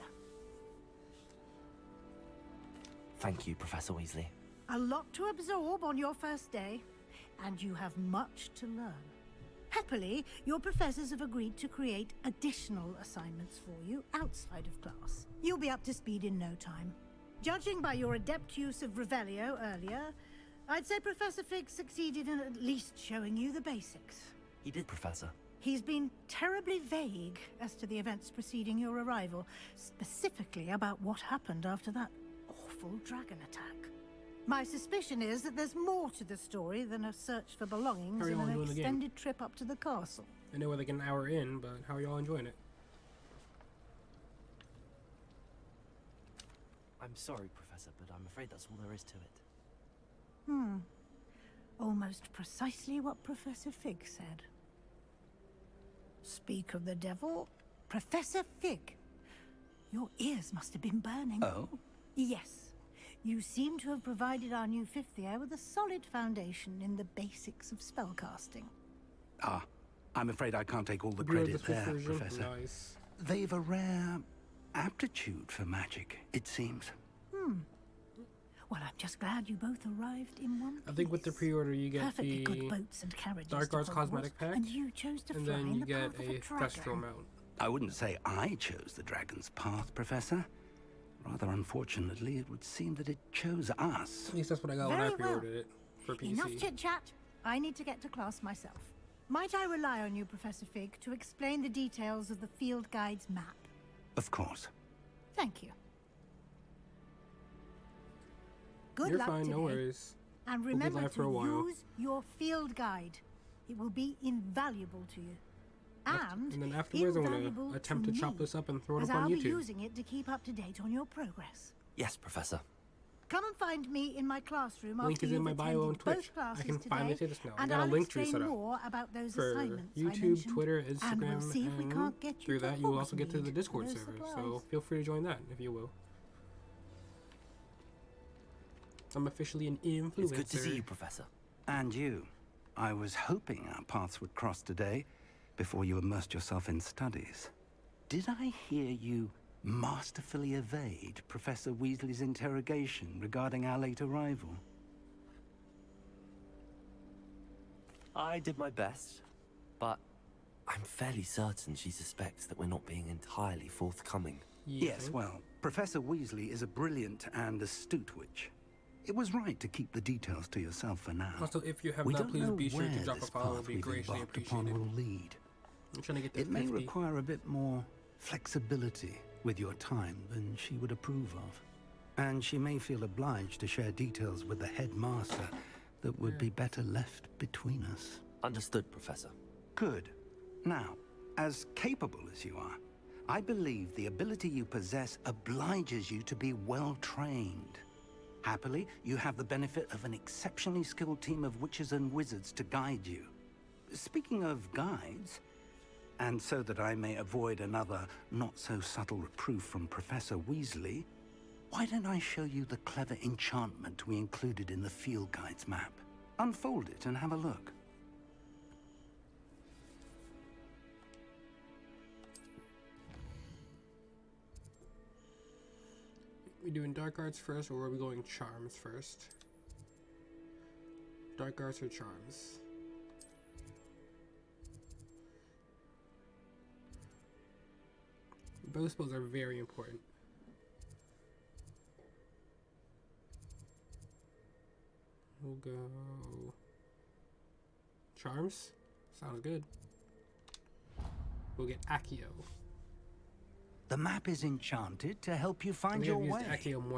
S3: Thank you, Professor Weasley.
S9: A lot to absorb on your first day, and you have much to learn. Happily, your professors have agreed to create additional assignments for you outside of class. You'll be up to speed in no time. Judging by your adept use of Revelio earlier, I'd say Professor Fig succeeded in at least showing you the basics.
S3: He did, Professor.
S9: He's been terribly vague as to the events preceding your arrival, specifically about what happened after that awful dragon attack. My suspicion is that there's more to the story than a search for belongings and an extended trip up to the castle.
S1: I know we're like an hour in, but how are y'all enjoying it?
S3: I'm sorry, Professor, but I'm afraid that's all there is to it.
S9: Almost precisely what Professor Fig said. Speak of the devil, Professor Fig. Your ears must have been burning.
S4: Oh?
S9: Yes. You seem to have provided our new fifth year with a solid foundation in the basics of spellcasting.
S4: Ah, I'm afraid I can't take all the credit there, Professor.
S1: Nice.
S4: They've a rare aptitude for magic, it seems.
S9: Well, I'm just glad you both arrived in one piece.
S1: I think with the pre-order you get
S9: perfectly
S1: the
S9: good boats and carriages
S1: Dark
S9: to
S1: Arts
S9: Hogwarts,
S1: cosmetic pack,
S9: and you chose to
S1: and
S9: fly
S1: then
S9: in
S1: you
S9: the
S1: get
S9: path of
S1: a Thestral mount.
S4: I wouldn't say I chose the dragon's path, Professor. Rather unfortunately, it would seem that it chose us.
S1: At least that's what I got when I pre-ordered it for PC.
S9: Enough chit-chat. I need to get to class myself. Might I rely on you, Professor Fig, to explain the details of the field guide's map?
S4: Of course.
S9: Thank you. Good
S1: You're
S9: luck
S1: fine,
S9: today.
S1: no worries.
S9: And
S1: We'll be
S9: remember
S1: live for a while.
S9: to use your field guide. It will be invaluable to you. And
S1: then afterwards, I'm
S9: invaluable
S1: going to attempt to chop
S9: me,
S1: this up and throw it
S9: as
S1: up on
S9: I'll
S1: YouTube.
S9: be using it to keep up to date on your progress.
S3: Yes, Professor.
S9: Come and find me in my classroom
S1: Link
S9: after
S1: is in
S9: you've
S1: my bio on
S9: attended
S1: Twitch.
S9: both classes
S1: I can
S9: today,
S1: finally say this now. I
S9: and
S1: got a
S9: I'll
S1: link tree set
S9: explain
S1: up
S9: more about those
S1: for
S9: assignments I
S1: YouTube,
S9: mentioned,
S1: Twitter,
S9: and
S1: Instagram,
S9: we'll see if we
S1: and
S9: can't get you
S1: through
S9: to
S1: that you will also get to the
S9: Hogsmeade
S1: Discord
S9: for those
S1: server. So
S9: supplies.
S1: feel free to join that if you will. I'm officially an influencer.
S3: It's good to see you, Professor.
S4: And you. I was hoping our paths would cross today, before you immersed yourself in studies. Did I hear you masterfully evade Professor Weasley's interrogation regarding our late arrival?
S3: I did my best, but I'm fairly certain she suspects that we're not being entirely forthcoming.
S4: Yes, well, Professor Weasley is a brilliant and astute witch. It was right to keep the details to yourself for now.
S1: Also, if you have
S4: We
S1: not,
S4: don't
S1: please
S4: know
S1: be sure to
S4: where
S1: drop a
S4: this
S1: follow. It would
S4: path
S1: be
S4: we've
S1: greatly
S4: embarked upon
S1: appreciated.
S4: will lead.
S1: I'm trying to get to
S4: It may
S1: 50.
S4: require a bit more flexibility with your time than she would approve of. And she may feel obliged to share details with the headmaster that would be better left between us.
S3: Understood, Professor.
S4: Good. Now, as capable as you are,
S2: I believe the ability you possess obliges you to be well trained. Happily, you have the benefit of an exceptionally skilled team of witches and wizards to guide you. Speaking of guides, and so that I may avoid another not-so-subtle reproof from Professor Weasley, why don't I show you the clever enchantment we included in the field guide's map? Unfold it and have a look.
S1: We doing dark arts first, or are we going charms first? Dark arts or charms? Both spells are very important. We'll go charms. Sounds good. We'll get Accio.
S2: The map is enchanted to help you find your way.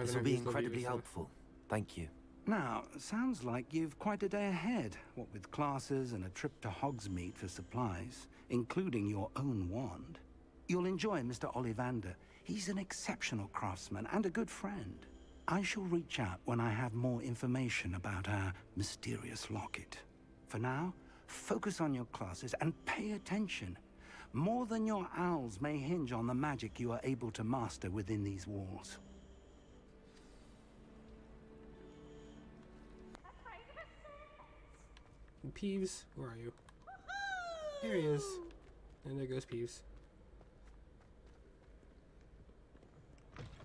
S3: This will be incredibly helpful. Thank you.
S2: Now, sounds like you've quite a day ahead, what with classes and a trip to Hogsmeade for supplies, including your own wand. You'll enjoy Mr. Ollivander. He's an exceptional craftsman and a good friend. I shall reach out when I have more information about our mysterious locket. For now, focus on your classes and pay attention. More than your owls may hinge on the magic you are able to master within these walls.
S1: Peeves, where are you? Here he is. And there goes Peeves.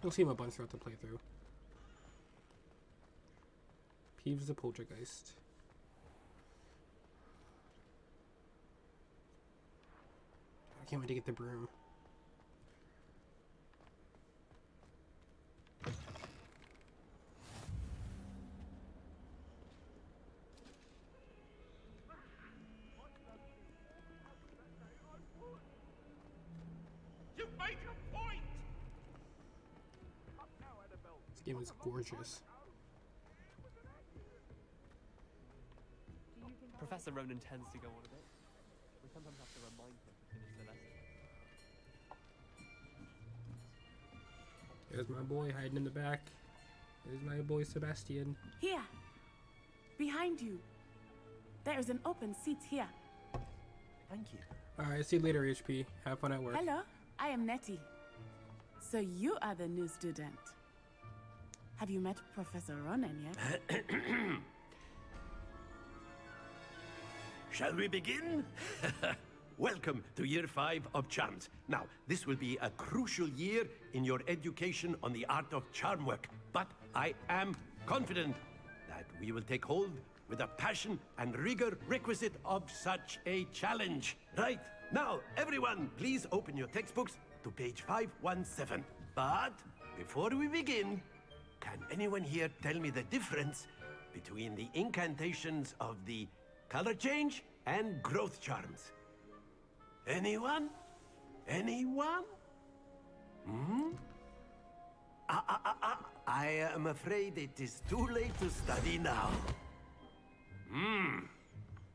S1: You'll see him a bunch throughout the playthrough. Peeves the Poltergeist. I can't wait to get the broom.
S7: You make a point!
S1: This game is gorgeous.
S15: Professor Ronan tends to go on a bit. We sometimes have to remind him to finish the lesson.
S1: There's my boy hiding in the back. There's my boy Sebastian.
S16: Here! Behind you! There is an open seat here.
S3: Thank you.
S1: Alright, see you later, HP. Have fun at work.
S16: Hello, I am Nettie. So you are the new student. Have you met Professor Ronan yet?
S7: Shall we begin? Welcome to Year 5 of Charms. Now, this will be a crucial year in your education on the art of charm work, but I am confident that we will take hold with the passion and rigor requisite of such a challenge. Right, now, everyone, please open your textbooks to page 517. But before we begin, can anyone here tell me the difference between the incantations of the color change and growth charms? Anyone? Anyone? Hmm? I am afraid it is too late to study now.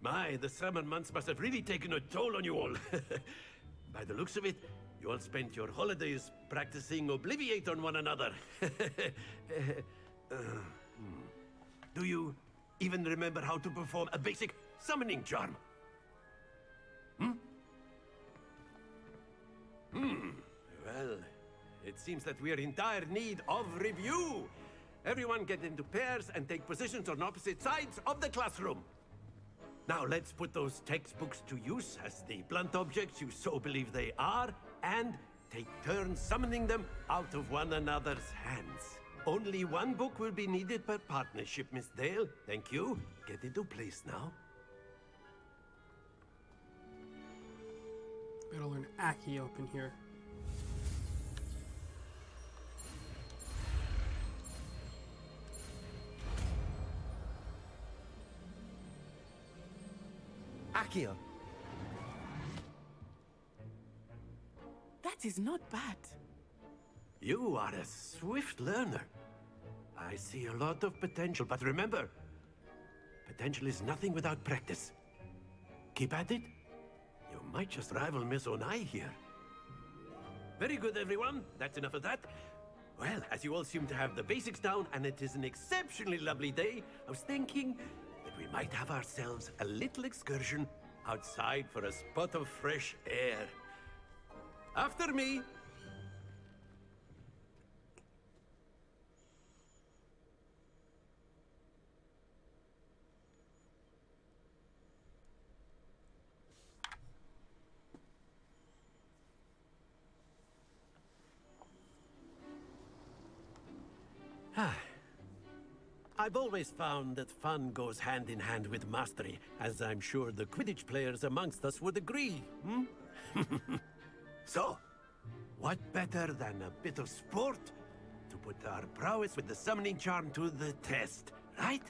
S7: My, the summer months must have really taken a toll on you all. By the looks of it, you all spent your holidays practicing Obliviate on one another. Do you even remember how to perform a basic summoning charm? Well, it seems that we are in dire need of review. Everyone get into pairs and take positions on opposite sides of the classroom. Now let's put those textbooks to use as the blunt objects you so believe they are, and take turns summoning them out of one another's hands. Only one book will be needed per partnership, Miss Dale. Thank you. Get into place now.
S1: Better learn Accio up in here.
S3: Accio.
S16: That is not bad.
S7: You are a swift learner. I see a lot of potential, but remember, potential is nothing without practice. Keep at it. You might just rival Miss Onai here. Very good, everyone. That's enough of that. Well, as you all seem to have the basics down, and it is an exceptionally lovely day, I was thinking that we might have ourselves a little excursion outside for a spot of fresh air. After me. I've always found that fun goes hand in hand with mastery, as I'm sure the Quidditch players amongst us would agree, So, what better than a bit of sport to put our prowess with the summoning charm to the test, right?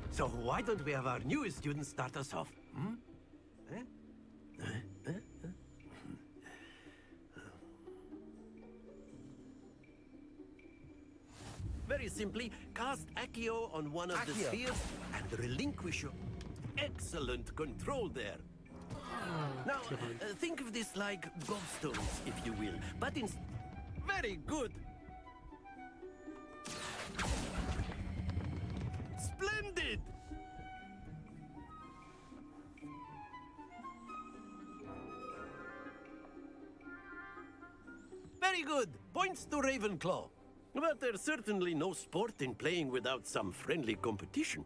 S7: So why don't we have our newest student start us off? Very simply, cast Accio on one of the spheres and relinquish your excellent control there. Now, think of this like gobstones, if you will, but in... Very good! Splendid! Very good! Points to Ravenclaw. But there's certainly no sport in playing without some friendly competition.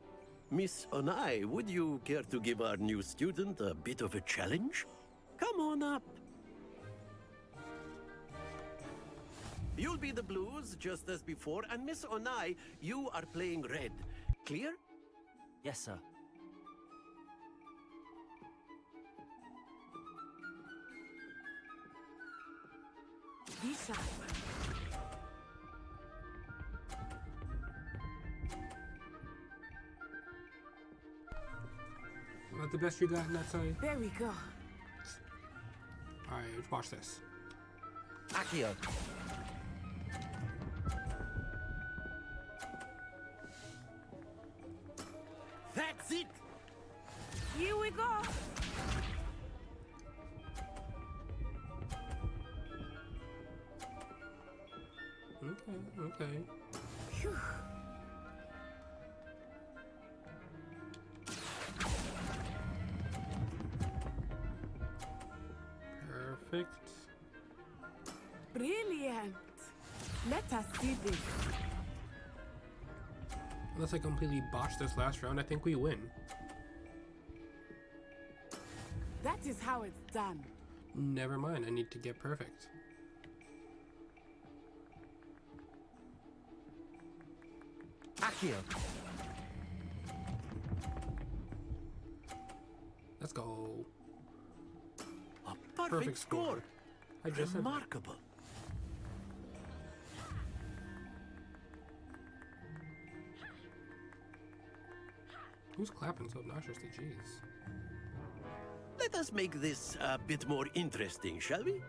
S7: Miss Onai, would you care to give our new student a bit of a challenge? Come on up. You'll be the blues, just as before, and Miss Onai, you are playing red. Clear?
S3: Yes, sir.
S16: Be sharp.
S1: Not the best you got in that side?
S16: There we go.
S1: Alright, watch this.
S3: Accio.
S7: That's it!
S16: Here we go.
S1: Okay.
S16: Phew.
S1: Perfect.
S16: Brilliant. Let us see this.
S1: Unless I completely botched this last round, I think we win.
S16: That is how it's done.
S1: Never mind, I need to get perfect.
S3: Accio.
S1: Let's go.
S7: A perfect score.
S1: I just said.
S7: Remarkable.
S1: Who's clapping so obnoxiously? Jeez.
S7: Let us make this a bit more interesting, shall we?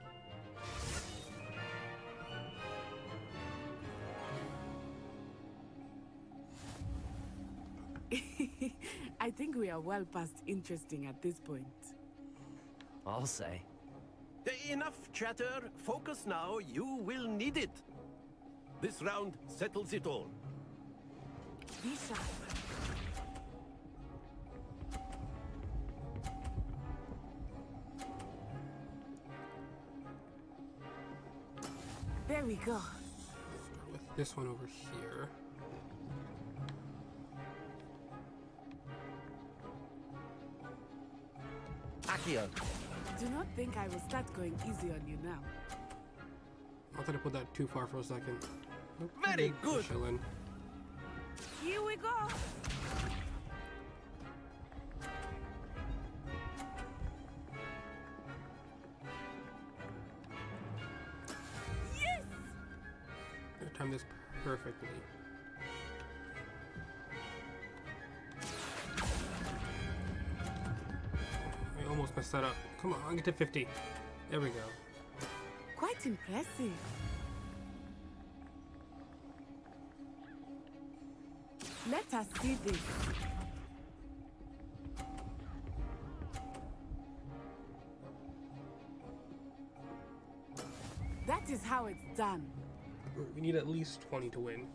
S16: I think we are well past interesting at this point.
S3: I'll say.
S7: Enough chatter. Focus now. You will need it. This round settles it all.
S16: Be sharp. There we go.
S1: Start with this one over here.
S3: Accio.
S16: Do not think I will start going easy on you now.
S1: I thought I put that too far for a second. Nope,
S7: Very good.
S1: Chilling.
S16: Here we go. Yes!
S1: I timed this perfectly. I almost messed that up. Come on, I'll get to 50. There we go.
S16: Quite impressive. Let us see this. That is how it's done.
S1: We need at least 20 to win.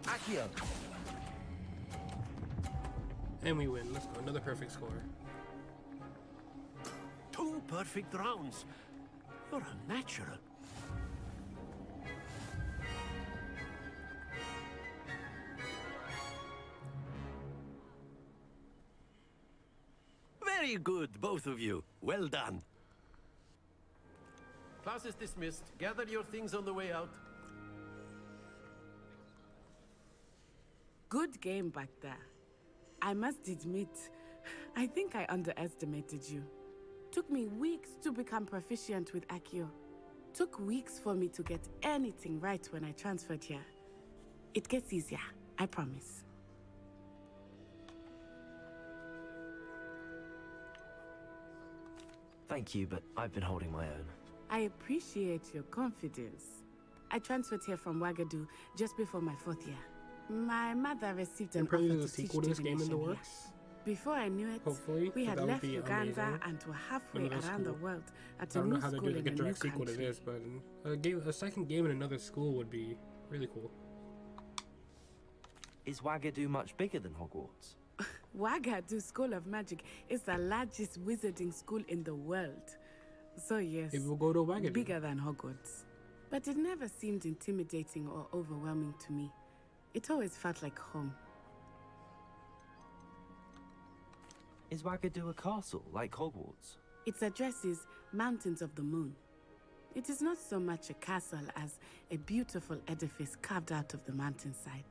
S3: Accio!
S1: And we win. Let's go. Another perfect score.
S7: 2 perfect rounds. You're a natural. Very good, both of you. Well done. Class is dismissed. Gather your things on the way out.
S16: Good game back there. I must admit, I think I underestimated you. Took me weeks to become proficient with Accio. Took weeks for me to get anything right when I transferred here. It gets easier, I promise.
S3: Thank you, but I've been holding my own.
S16: I appreciate your confidence. I transferred here from Wagadu just before my 4th year. My mother received an offer
S1: There's a
S16: to teach
S1: sequel to this game in the
S16: divination here.
S1: works.
S16: Before I knew it,
S1: Hopefully,
S16: we had
S1: that would
S16: left
S1: be
S16: Uganda
S1: amazing.
S16: and were halfway
S1: Another
S16: around the
S1: school.
S16: world at
S1: I
S16: a
S1: don't know
S16: new
S1: how they're
S16: school
S1: doing
S16: in
S1: a
S16: a new
S1: direct sequel to
S16: country.
S1: this, but a second game in another school would be really cool.
S3: Is Wagadu much bigger than Hogwarts?
S16: Wagadu School of Magic is the largest wizarding school in the world. So yes,
S1: Maybe we'll go to Wagadu.
S16: bigger than Hogwarts. But it never seemed intimidating or overwhelming to me. It always felt like home.
S3: Is Wagadu a castle, like Hogwarts?
S16: Its address is Mountains of the Moon. It is not so much a castle as a beautiful edifice carved out of the mountainside.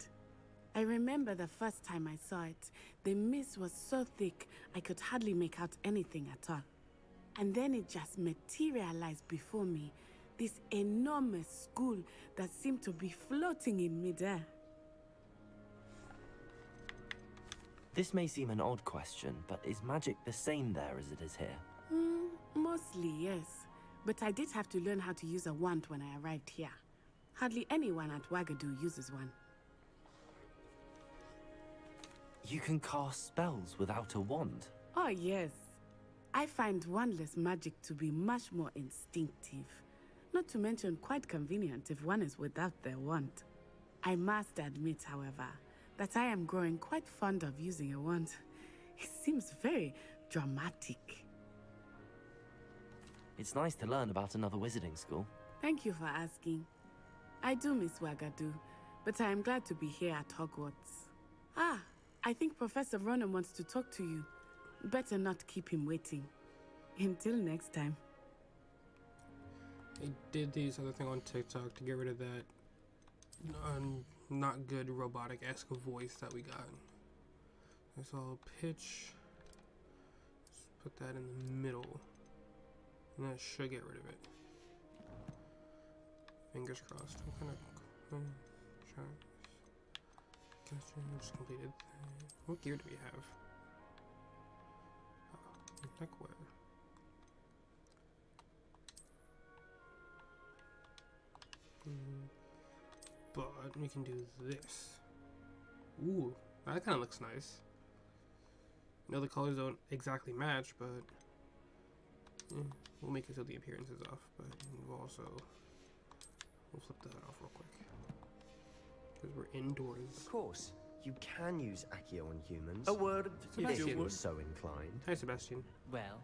S16: I remember the first time I saw it, the mist was so thick I could hardly make out anything at all. And then it just materialized before me, this enormous school that seemed to be floating in midair.
S3: This may seem an odd question, but is magic the same there as it is here?
S16: Mostly, yes. But I did have to learn how to use a wand when I arrived here. Hardly anyone at Wagadu uses one.
S3: You can cast spells without a wand?
S16: Oh, yes. I find wandless magic to be much more instinctive. Not to mention quite convenient if one is without their wand. I must admit, however, that I am growing quite fond of using a wand. It seems very dramatic.
S3: It's nice to learn about another wizarding school.
S16: Thank you for asking. I do miss Wagadu, but I am glad to be here at Hogwarts. Ah, I think Professor Ronan wants to talk to you. Better not keep him waiting. Until next time.
S1: I did this other thing on TikTok to get rid of that not good robotic-esque voice that we got. So I'll pitch. Let's put that in the middle. And that should get rid of it. Fingers crossed. What kind of just completed. What gear do we have? Neckware. But we can do this. Ooh, that kind of looks nice. I know the colors don't exactly match, but we'll make it so the appearance is off. But we'll flip that off real quick because we're indoors.
S17: Of course, you can use Accio on humans.
S7: A word,
S17: if you were so inclined.
S1: Hi, Sebastian.
S15: Well,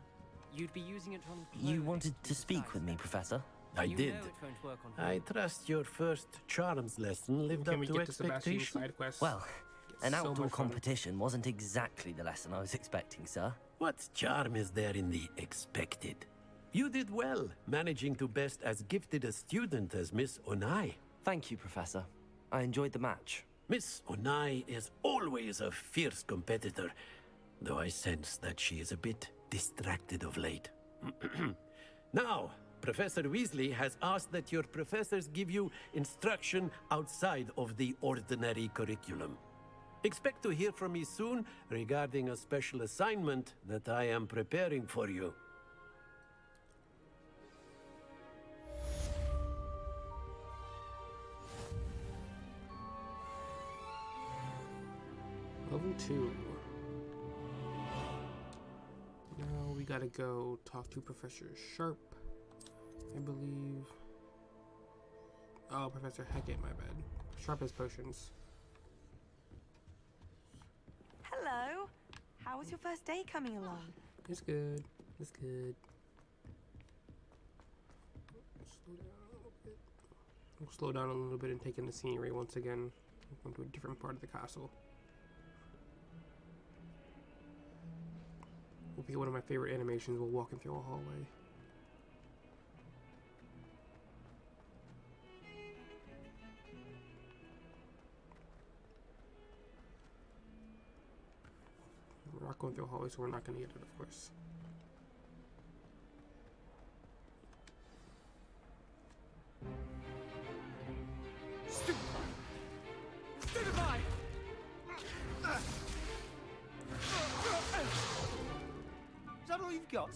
S15: you'd be using it on.
S3: You wanted to speak with me, Professor?
S7: I
S15: You
S7: did.
S15: know it won't work on
S7: I trust your first charms lesson lived
S1: Can
S7: up
S1: we
S7: to
S1: get to Sebastian's
S7: expectation.
S1: side quest?
S3: Well, an
S1: so
S3: outdoor
S1: much fun.
S3: competition wasn't exactly the lesson I was expecting, sir.
S7: What charm is there in the expected? You did well, managing to best as gifted a student as Miss Onai.
S3: Thank you, Professor. I enjoyed the match.
S7: Miss Onai is always a fierce competitor, though I sense that she is a bit distracted of late. Now, Professor Weasley has asked that your professors give you instruction outside of the ordinary curriculum. Expect to hear from me soon regarding a special assignment that I am preparing for you.
S1: Round 2. Now we gotta go talk to Professor Sharp, I believe. Oh, Professor Hackett, my bad. Sharp has potions.
S11: Hello. How was your first day coming along?
S1: It's good. It's good. We'll slow down a little bit and take in the scenery once again. We're going to a different part of the castle. Will be one of my favorite animations while walking through a hallway. We're not going through a hallway, so we're not going to get it, of course.
S2: Stupefy! Is that all you've got?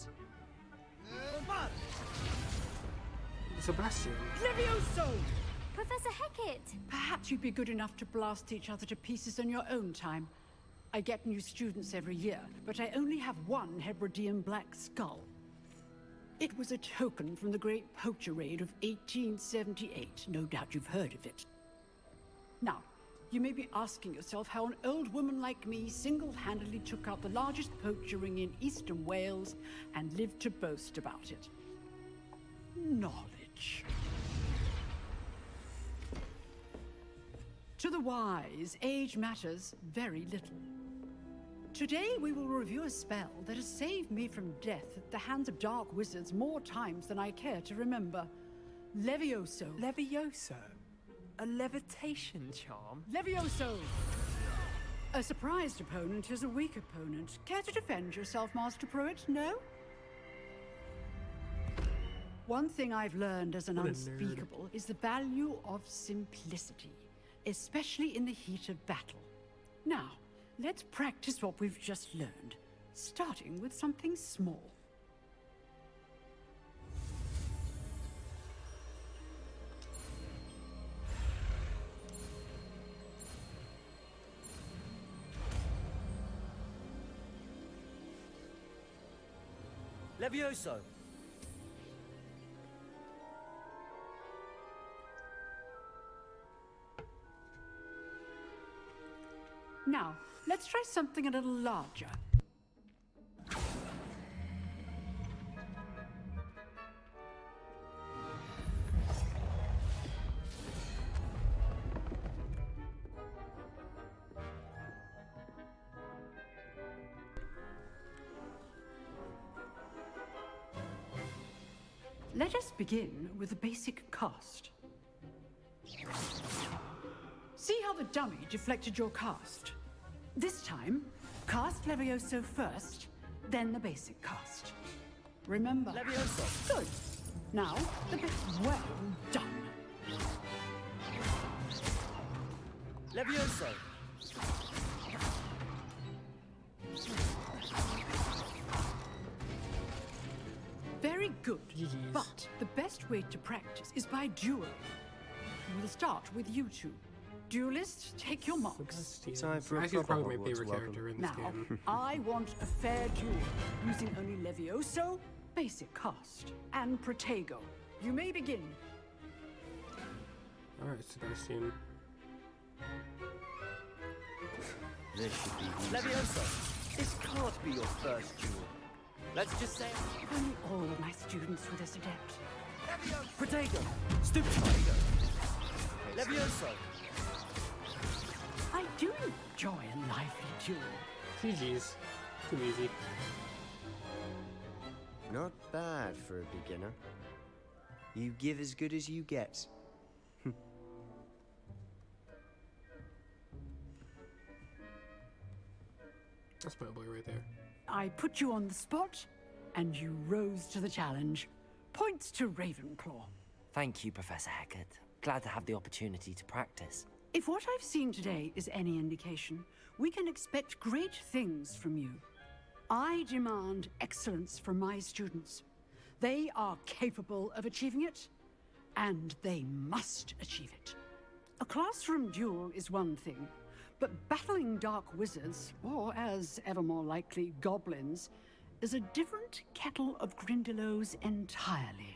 S1: Sebastian.
S14: Levioso! Professor Hackett!
S18: Perhaps you'd be good enough to blast each other to pieces on your own time. I get new students every year, but I only have one Hebridean black skull. It was a token from the Great Poacher Raid of 1878. No doubt you've heard of it. Now, you may be asking yourself how an old woman like me single-handedly took out the largest poacher ring in eastern Wales and lived to boast about it. Knowledge. To the wise, age matters very little. Today we will review a spell that has saved me from death at the hands of dark wizards more times than I care to remember. Levioso.
S12: Levioso? A levitation charm?
S18: Levioso! A surprised opponent is a weak opponent. Care to defend yourself, Master Pruitt? No? One thing I've learned as an
S1: What a
S18: unspeakable is the value of simplicity, especially in the heat of battle. Now, let's practice what we've just learned, starting with something small.
S12: Levioso!
S18: Now, let's try something a little larger. Let us begin with the basic cast. See how the dummy deflected your cast? This time, cast Levioso first, then the basic cast. Remember?
S12: Levioso!
S18: Good. Now, the bit well done.
S12: Levioso!
S18: Very good. But the best way to practice is by dueling. We'll start with you two. Duelists, take your marks.
S17: Time for a
S1: Actually,
S17: proper
S1: probably my
S17: Hogwarts
S1: favorite
S17: welcome.
S1: character in this
S18: Now,
S1: game.
S18: I want a fair duel, using only Levioso, basic cast, and Protego. You may begin.
S1: Alright, Sebastian.
S17: This should be
S12: Levioso! This can't be your first duel. Let's just say...
S18: If only all of my students were this adept.
S12: Protego! Stupid Protego! Levioso!
S18: I do enjoy a lively duel.
S1: GG's. Too easy.
S17: not bad for a beginner. You give as good as you get.
S1: That's my boy right there.
S18: I put you on the spot, and you rose to the challenge. Points to Ravenclaw.
S3: Thank you, Professor Hackett. Glad to have the opportunity to practice.
S18: If what I've seen today is any indication, we can expect great things from you. I demand excellence from my students. They are capable of achieving it, and they must achieve it. A classroom duel is one thing, But battling dark wizards, or as ever more likely, goblins, is a different kettle of Grindylows entirely.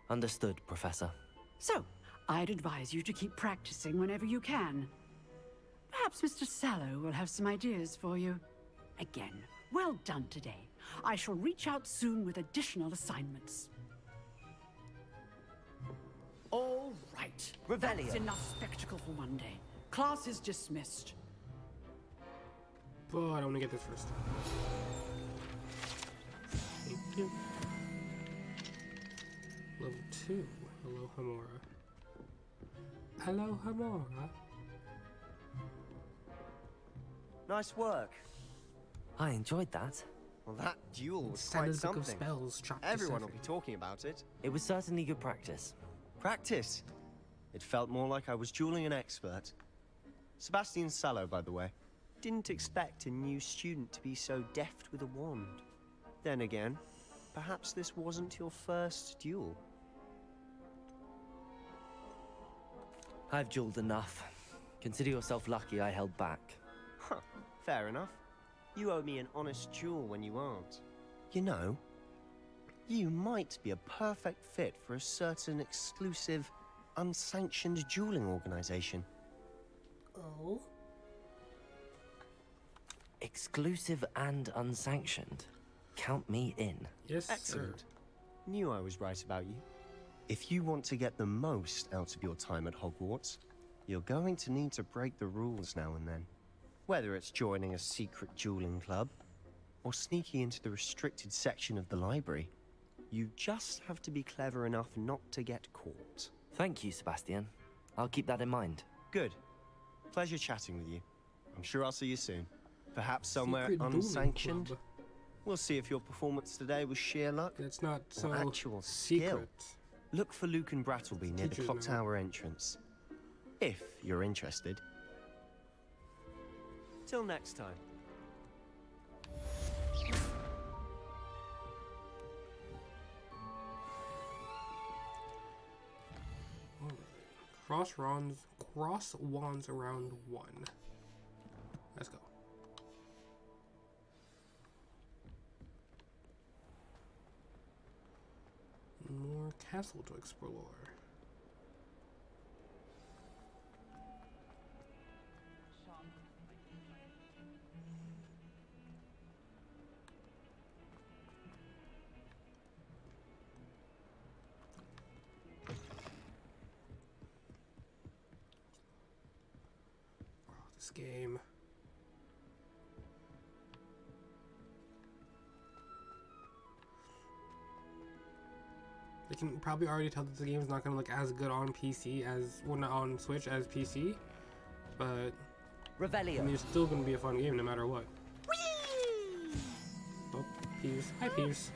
S3: Understood, Professor.
S18: So, I'd advise you to keep practicing whenever you can. Perhaps Mr. Sallow will have some ideas for you. Again, well done today. I shall reach out soon with additional assignments. All right.
S3: Revelio.
S18: That's enough spectacle for one day. Class is dismissed.
S1: But I want to get this first. Thank you. Level 2. Hello, Hamora. Hello, Hamora.
S17: Nice work.
S3: I enjoyed that.
S17: Well, that duel was
S1: Standard
S17: quite
S1: book of
S17: something.
S1: spells, chapter
S17: Everyone will
S1: 7.
S17: be talking about it.
S3: It was certainly good practice.
S17: Practice? It felt more like I was dueling an expert. Sebastian Sallow, by the way. Didn't expect a new student to be so deft with a wand. Then again, perhaps this wasn't your first duel.
S3: I've dueled enough. Consider yourself lucky I held back.
S17: Huh, fair enough. You owe me an honest duel when you aren't. You know, you might be a perfect fit for a certain exclusive, unsanctioned dueling organization.
S1: Oh?
S3: Exclusive and unsanctioned. Count me in.
S1: Yes,
S17: Excellent.
S1: sir.
S17: Knew I was right about you. If you want to get the most out of your time at Hogwarts, you're going to need to break the rules now and then. Whether it's joining a secret dueling club, or sneaking into the restricted section of the library, you just have to be clever enough not to get caught.
S3: Thank you, Sebastian. I'll keep that in mind.
S17: Good. Pleasure chatting with you. I'm sure I'll see you soon. Perhaps somewhere
S1: Secret dueling
S17: unsanctioned.
S1: club.
S17: We'll see if your performance today was sheer luck.
S1: That's not so
S17: or actual skill.
S1: secret.
S17: Look for Luke and Brattleby near the
S1: Teachers
S17: clock
S1: know.
S17: tower entrance. If you're interested. Till next time.
S1: Alright. Cross wands around 1. Let's go. More castle to explore. This game. They can probably already tell that the game is not going to look as good on PC as, well, not on Switch as PC, but
S3: Revelio.
S1: I mean, it's still going to be a fun game no matter what. Oh, Peeves. Hi, Peeves.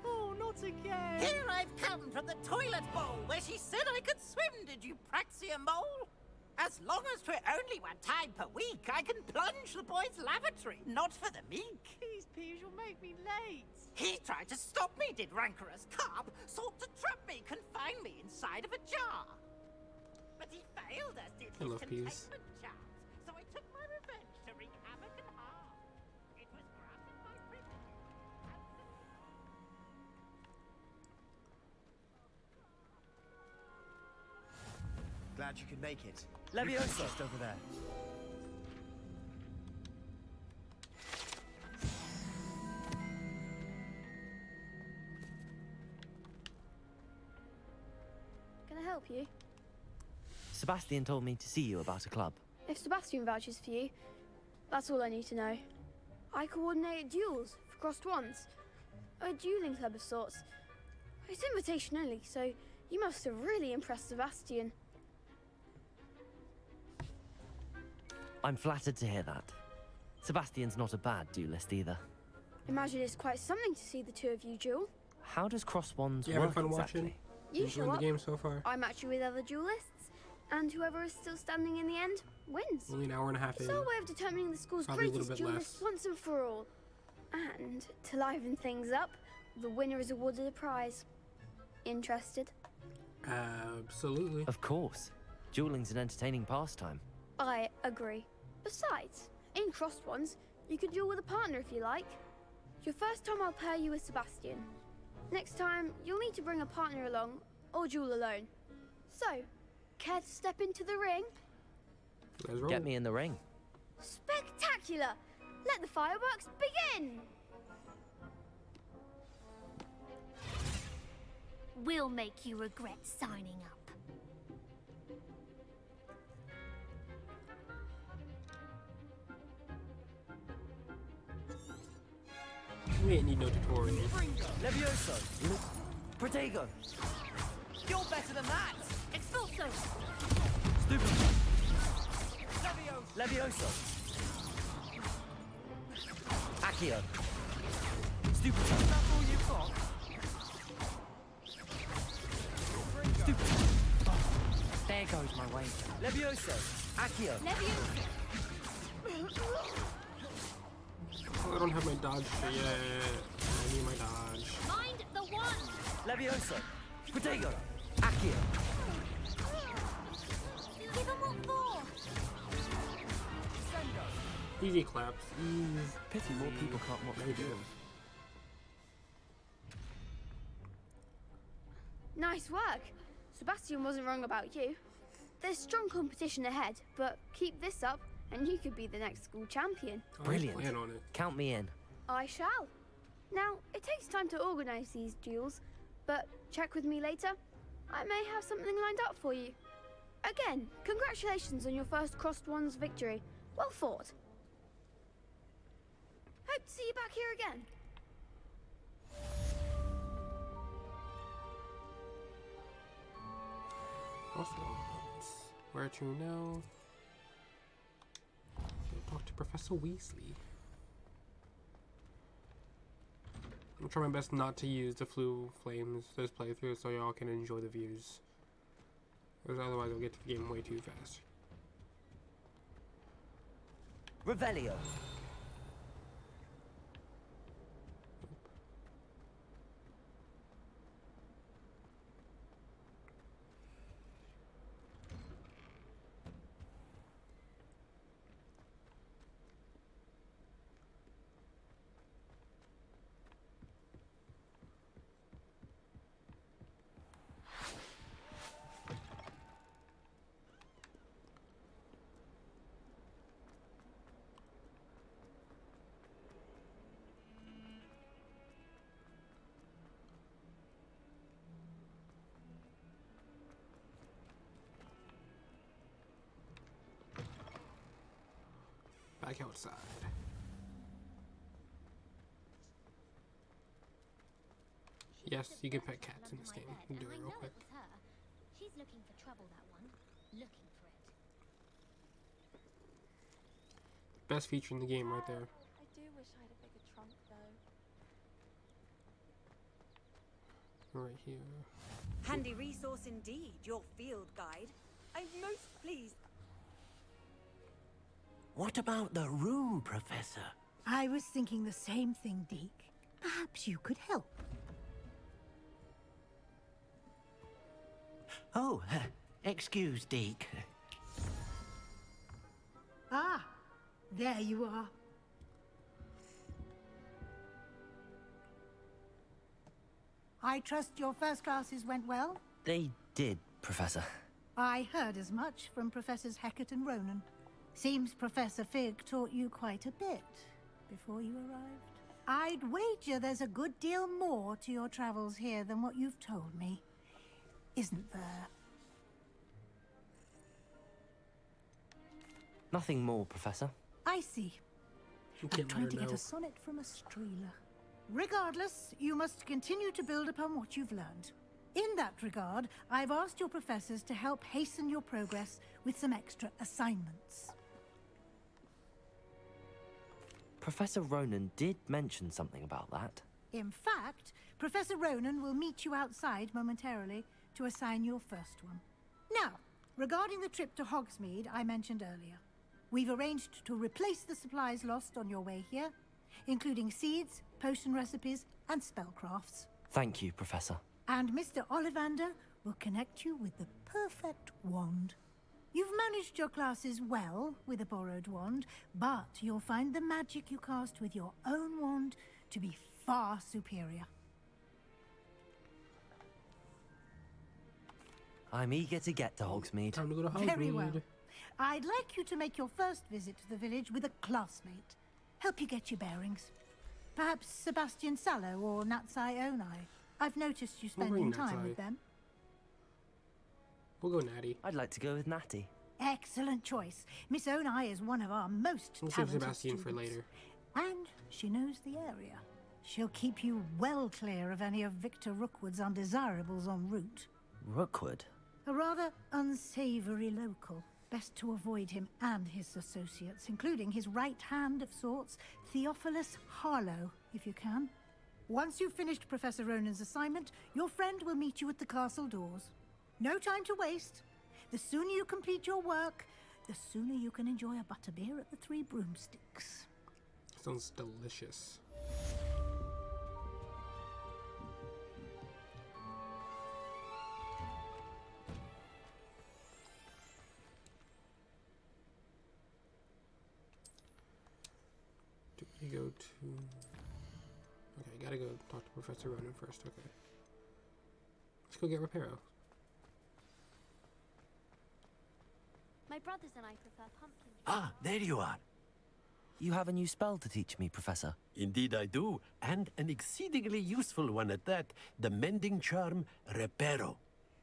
S19: Oh, not again! Here I've come from the toilet bowl where she said I could swim, did you Praxia Mole? As long as for only one time per week, I can plunge the boy's lavatory, not for the meek.
S14: Please, Peeves, you'll make me late.
S19: He tried to stop me, did rancorous carp, sought to trap me, confine me inside of a jar. But he failed, as did
S1: I
S19: his
S1: love Peeves.
S19: containment charms, so I took my revenge to wreak havoc and harm. It was granted my privilege.
S17: Glad you could make it. Leviosa just over there.
S20: Can I help you?
S3: Sebastian told me to see you about a club.
S20: If Sebastian vouches for you, that's all I need to know. I coordinate duels for crossed wands. A dueling club of sorts. It's invitation only, so you must have really impressed Sebastian.
S3: I'm flattered to hear that. Sebastian's not a bad duelist either.
S20: Imagine it's quite something to see the two of you duel.
S3: How does cross wands
S1: You having
S3: work
S1: fun
S3: exactly?
S1: watching?
S20: You
S1: Enjoying
S20: show
S1: the
S20: up,
S1: game so far?
S20: I match you with other duelists, and whoever is still standing in the end wins.
S1: Only an hour and a half in.
S20: It's our way of determining the school's
S1: Probably a little
S20: greatest
S1: bit
S20: duelist
S1: less.
S20: once and for all. And to liven things up, the winner is awarded a prize. Interested?
S1: Absolutely.
S3: Of course. Dueling's an entertaining pastime.
S20: I agree. Besides, in crossed ones, you can duel with a partner if you like. Your first time I'll pair you with Sebastian. Next time, you'll need to bring a partner along, or duel alone. So, care to step into the ring?
S3: Get me in the ring.
S20: Spectacular! Let the fireworks begin!
S14: We'll make you regret signing up.
S1: We ain't need no tutorial.
S3: Levioso. Protego. You're better than that.
S14: Expulso.
S3: Stupid. Levioso. Accio. Stupid. Is that all you've got? Stupid. Oh, there goes my wager. Levioso. Accio.
S14: Levioso.
S1: Oh, I don't have my dodge shit yet. I need my dodge.
S14: Mind the one.
S3: Levioso. Protego. Accio.
S14: Give him what for.
S1: Easy claps. Easy.
S3: Pity more people can't watch me do them.
S20: Nice work. Sebastian wasn't wrong about you. There's strong competition ahead, but keep this up and you could be the next school champion.
S3: Brilliant. Count me in.
S20: I shall. Now, it takes time to organise these duels, but check with me later. I may have something lined up for you. Again, congratulations on your first Crossed Ones victory. Well fought. Hope to see you back here again.
S1: Crossroads. Where to now? Talk to Professor Weasley. I'm trying my best not to use the flu flames this playthrough so y'all can enjoy the views. Because otherwise I'll get to the game way too fast.
S3: Revelio.
S1: Back outside. Yes, you can pet cats in this game. You can do it real quick.
S14: She's looking for trouble, that one. Looking for it.
S1: Best feature in the game right there.
S11: I do wish I had a bigger trunk, though.
S1: Right here.
S21: Handy resource indeed, your field guide. I'm most pleased.
S3: What about the room, Professor?
S9: I was thinking the same thing, Deke. Perhaps you could help.
S3: Oh, excuse, Deke.
S9: Ah, there you are. I trust your first classes went well?
S3: They did, Professor.
S9: I heard as much from Professors Hecat and Ronan. Seems Professor Fig taught you quite a bit before you arrived. I'd wager there's a good deal more to your travels here than what you've told me. Isn't there?
S3: Nothing more, Professor.
S9: I see. I'm trying to get a sonnet from a streeler. Regardless, you must continue to build upon what you've learned. In that regard, I've asked your professors to help hasten your progress with some extra assignments.
S3: Professor Ronan did mention something about that.
S9: In fact, Professor Ronan will meet you outside momentarily to assign your first one. Now, regarding the trip to Hogsmeade I mentioned earlier, we've arranged to replace the supplies lost on your way here, including seeds, potion recipes, and spellcrafts.
S3: Thank you, Professor.
S9: And Mr. Ollivander will connect you with the perfect wand. You've managed your classes well with a borrowed wand, but you'll find the magic you cast with your own wand to be far superior.
S3: I'm eager to get to Hogsmeade.
S1: Time to go to Hogsmeade.
S9: Very well. I'd like you to make your first visit to the village with a classmate. Help you get your bearings. Perhaps Sebastian Sallow or Natsai Onai. I've noticed you spending time with them.
S1: We'll go Natty.
S3: I'd like to go with Natty.
S9: Excellent choice. Miss Onai is one of our most
S1: We'll save
S9: talented
S1: Sebastian
S9: students.
S1: for later.
S9: And she knows the area. She'll keep you well clear of any of Victor Rookwood's undesirables en route.
S3: Rookwood?
S9: A rather unsavory local. Best to avoid him and his associates, including his right hand of sorts, Theophilus Harlow, if you can. Once you've finished Professor Ronan's assignment, your friend will meet you at the castle doors. No time to waste. The sooner you complete your work, the sooner you can enjoy a butterbeer at the Three Broomsticks.
S1: Sounds delicious. Do we go to... Okay, gotta go talk to Professor Ronan first, okay. Let's go get Reparo.
S20: My brothers and I prefer pumpkin.
S7: Ah, there you are.
S3: You have a new spell to teach me, Professor.
S7: Indeed I do, and an exceedingly useful one at that. The mending charm, Reparo.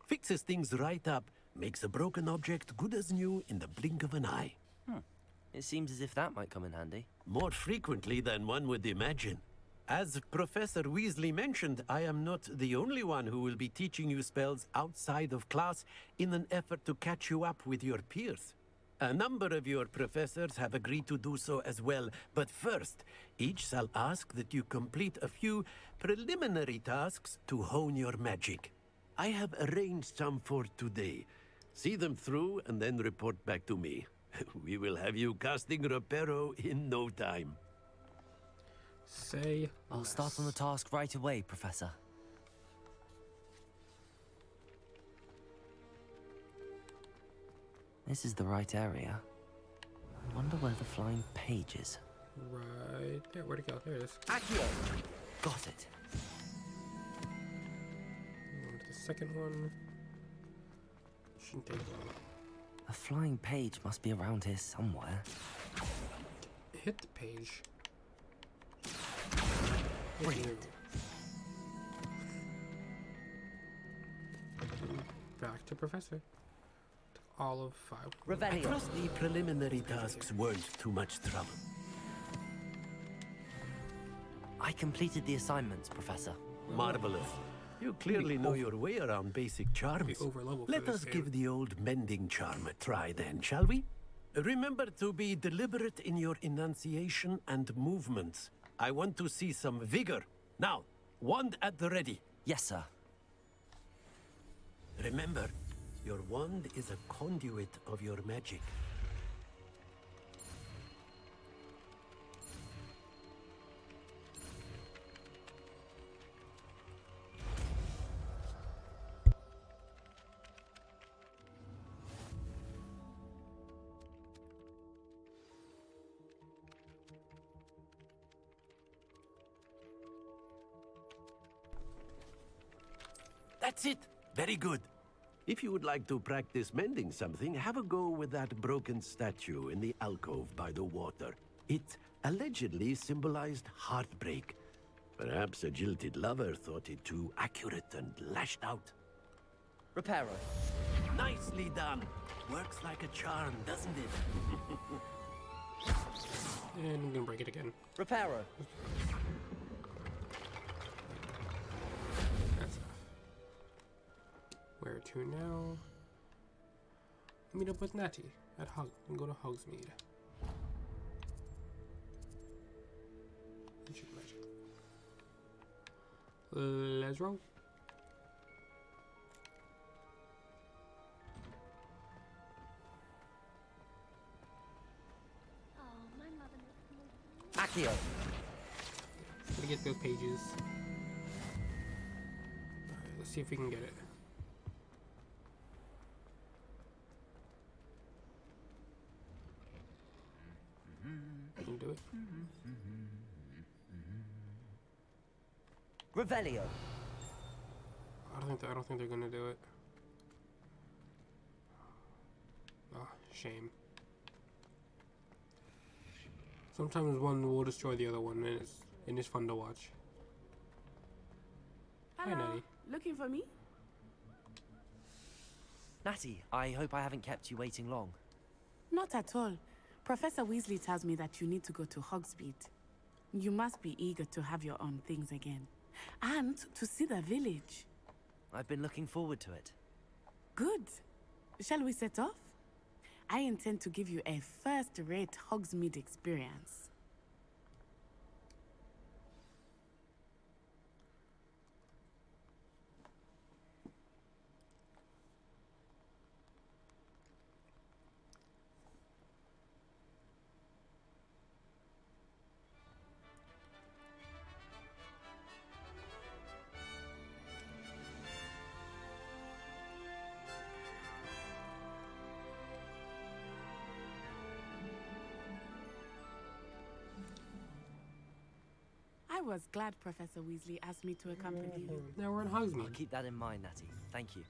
S7: Fixes things right up, makes a broken object good as new in the blink of an eye.
S3: It seems as if that might come in handy.
S7: More frequently than one would imagine. As Professor Weasley mentioned, I am not the only one who will be teaching you spells outside of class in an effort to catch you up with your peers. A number of your professors have agreed to do so as well, but first, each shall ask that you complete a few preliminary tasks to hone your magic. I have arranged some for today. See them through and then report back to me. We will have you casting Reparo in no time.
S1: Say
S3: I'll start on the task right away, Professor. This is the right area. I wonder where the flying page is.
S1: Right there, where'd it go? There it is.
S3: Accio! Got it.
S1: On to the second one. Shouldn't take long.
S3: The flying page must be around here somewhere.
S1: Hit the page.
S3: Brilliant.
S1: Back to Professor. All of 5.
S7: I trust the preliminary tasks weren't too much trouble.
S3: I completed the assignments, Professor.
S7: Marvelous. You clearly know your way around basic charms. Let us give the old mending charm a try then, shall we? Remember to be deliberate in your enunciation and movements. I want to see some vigor. Now, wand at the ready.
S3: Yes, sir.
S7: Remember, your wand is a conduit of your magic. That's it. Very good. If you would like to practice mending something, have a go with that broken statue in the alcove by the water. It allegedly symbolized heartbreak. Perhaps a jilted lover thought it too accurate and lashed out.
S3: Reparo.
S7: Nicely done. Works like a charm, doesn't it?
S1: And I'm gonna break it again.
S3: Reparo.
S1: That's enough. Where to now? Meet up with Natty at and go to Hogsmeade. Let's roll.
S3: Accio.
S1: Gotta get those pages. Alright, let's see if we can get it.
S3: Revelio.
S1: I don't think they're gonna do it. Oh, shame. Sometimes one will destroy the other one, and it's fun to watch.
S16: Hello.
S1: Hi, Natty.
S3: Looking for me? Natty, I hope I haven't kept you waiting long.
S16: Not at all. Professor Weasley tells me that you need to go to Hogsmeade. You must be eager to have your own things again. And to see the village.
S3: I've been looking forward to it.
S16: Good. Shall we set off? I intend to give you a first-rate Hogsmeade experience. I was glad Professor Weasley asked me to accompany you.
S1: Now we're in Hogsmeade.
S3: I'll keep that in mind, Natty. Thank you.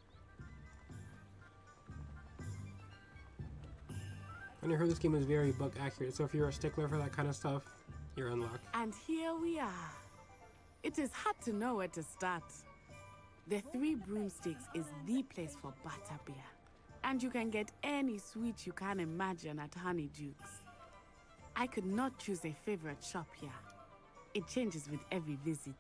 S1: And I heard this game is very book accurate, so if you're a stickler for that kind of stuff, you're in luck.
S16: And here we are. It is hard to know where to start. The Three Broomsticks is the place for butterbeer. And you can get any sweet you can imagine at Honeydukes. I could not choose a favorite shop here. It changes with every visit.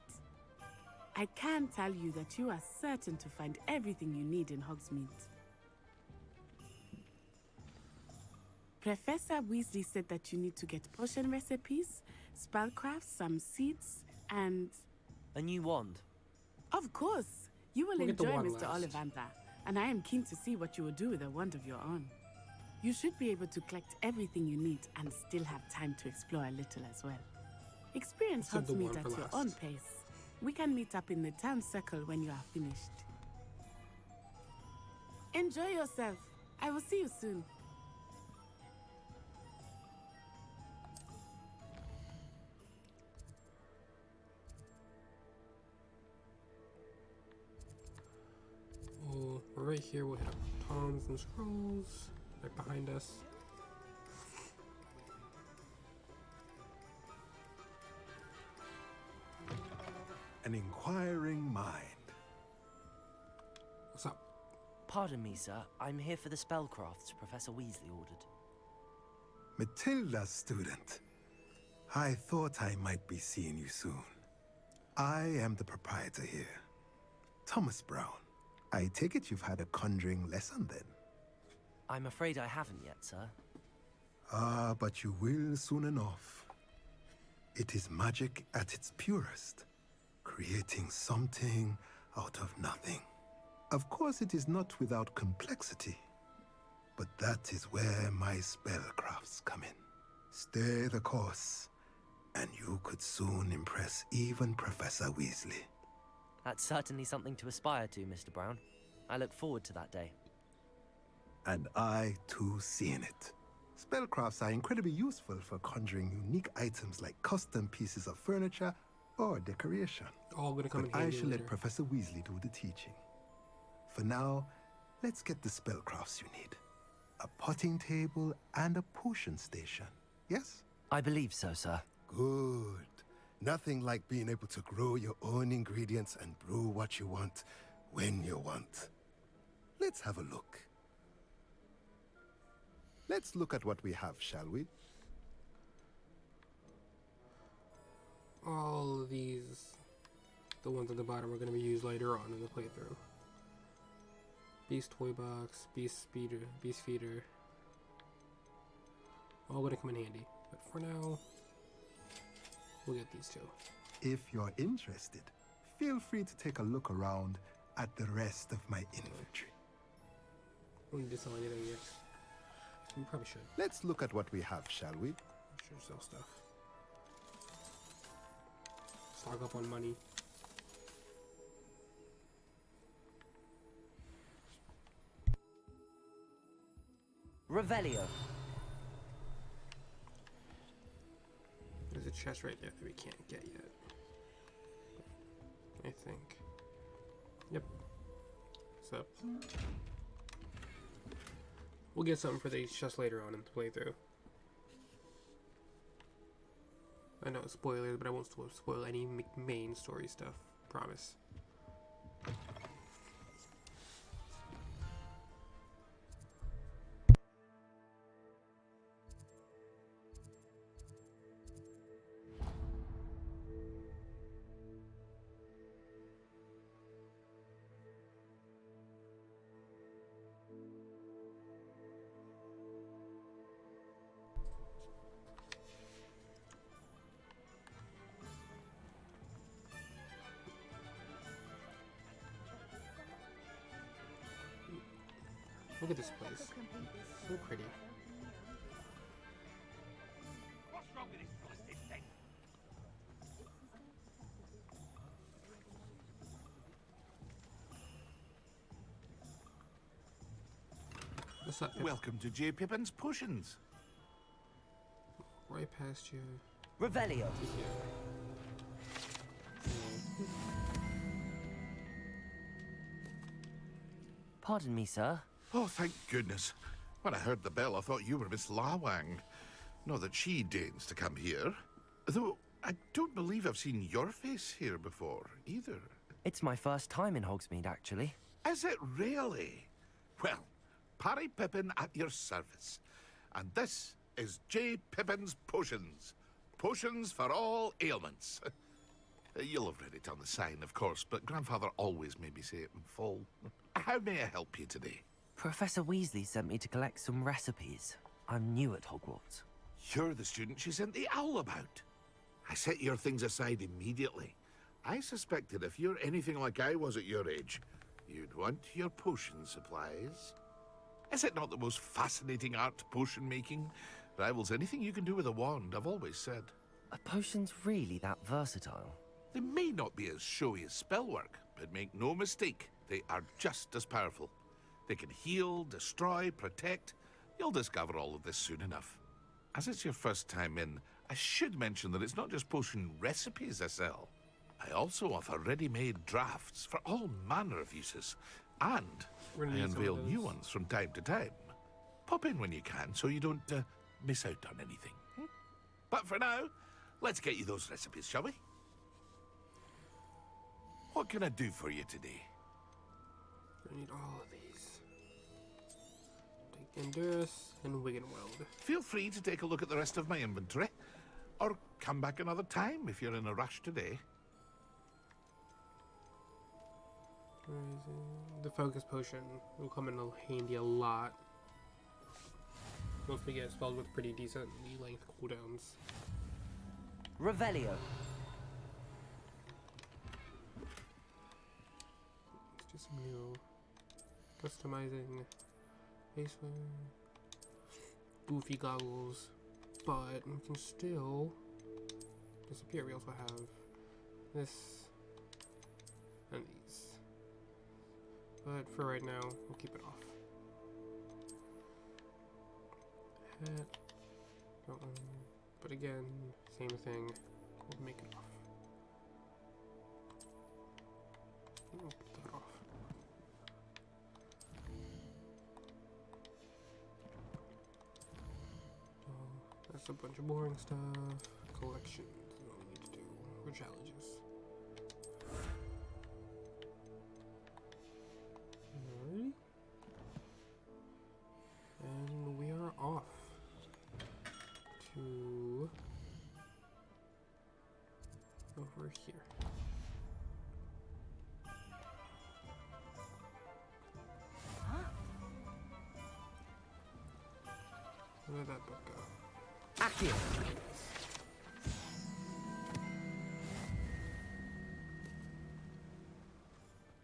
S16: I can tell you that you are certain to find everything you need in Hogsmeade. Professor Weasley said that you need to get potion recipes, spellcrafts, some seeds, and...
S3: A new wand.
S16: Of course! You will
S1: We'll get the
S16: enjoy
S1: wand
S16: Mr.
S1: last.
S16: Ollivander, and I am keen to see what you will do with a wand of your own. You should be able to collect everything you need and still have time to explore a little as well. Experience
S1: Save the
S16: Hogsmeade
S1: wand
S16: at
S1: for
S16: your
S1: last.
S16: own pace. We can meet up in the town circle when you are finished. Enjoy yourself. I will see you soon.
S1: Right here we'll hit up Toms and Scrolls, right behind us.
S6: An inquiring mind.
S1: What's up?
S3: Pardon me, sir. I'm here for the spellcrafts Professor Weasley ordered.
S6: Matilda, student. I thought I might be seeing you soon. I am the proprietor here, Thomas Brown. I take it you've had a conjuring lesson then?
S3: I'm afraid I haven't yet, sir.
S6: Ah, but you will soon enough. It is magic at its purest, creating something out of nothing. Of course, it is not without complexity, but that is where my spellcrafts come in. Stay the course, and you could soon impress even Professor Weasley.
S3: That's certainly something to aspire to, Mr. Brown. I look forward to that day.
S6: And I, too, seeing it. Spellcrafts are incredibly useful for conjuring unique items like custom pieces of furniture or decoration.
S1: All gonna come in
S6: But I
S1: handy
S6: shall
S1: later.
S6: let Professor Weasley do the teaching. For now, let's get the spellcrafts you need. A potting table and a potion station, yes?
S3: I believe so, sir.
S6: Good. Nothing like being able to grow your own ingredients and brew what you want when you want. Let's have a look. Let's look at what we have, shall we?
S1: All of these, the ones at the bottom, are going to be used later on in the playthrough. Beast Toy Box, Beast Feeder. All going to come in handy. But for now, we'll get these two.
S6: If you're interested, feel free to take a look around at the rest of my inventory.
S1: We don't need to sell anything yet. We probably should.
S6: Let's look at what we have, shall we?
S1: Sure, sell stuff. Stock up on money.
S3: Revelio.
S1: There's a chest right there that we can't get yet. I think. Yep. So we'll get something for these just later on in the playthrough. I know it's spoilers, but I won't spoil any main story stuff. Promise. Look at this place. So pretty.
S2: What's wrong with this blasted thing?
S1: What's up, Pip?
S5: Welcome to J. Pippin's Potions.
S1: Right past you.
S10: Revelio. Pardon me, sir.
S5: Oh, thank goodness. When I heard the bell, I thought you were Miss Lawang. Not that she deigns to come here. Though, I don't believe I've seen your face here before, either.
S3: It's my first time in Hogsmeade, actually.
S5: Is it really? Well, Parry Pippin at your service. And this is J. Pippin's Potions. Potions for all ailments. You'll have read it on the sign, of course, but Grandfather always made me say it in full. How may I help you today?
S3: Professor Weasley sent me to collect some recipes. I'm new at Hogwarts.
S5: You're the student she sent the owl about. I set your things aside immediately. I suspected if you're anything like I was at your age, you'd want your potion supplies. Is it not the most fascinating art, potion making? Rivals anything you can do with a wand, I've always said.
S3: Are potions really that versatile?
S5: They may not be as showy as spellwork, but make no mistake, they are just as powerful. They can heal, destroy, protect. You'll discover all of this soon enough. As it's your first time in, I should mention that it's not just potion recipes I sell. I also offer ready-made drafts for all manner of uses, and I unveil new ones from time to time. Pop in when you can so you don't miss out on anything. But for now, let's get you those recipes, shall we? What can I do for you today?
S1: I need all of these. Take Endurus and Wiggenweld.
S5: Feel free to take a look at the rest of my inventory, or come back another time if you're in a rush today.
S1: Where is it? The focus potion will come in handy a lot. Once we get spells with pretty decent length cooldowns.
S10: Revelio.
S1: Let's do some new customizing face wear, goofy goggles, but we can still disappear. We also have this and these, but for right now, we'll keep it off. Hat, but again, same thing. We'll make it off. We'll put that off. That's a bunch of boring stuff. Collections. What we need to do. Or challenges. Alrighty. And we are off to over here. Where did that book go?
S10: Accio.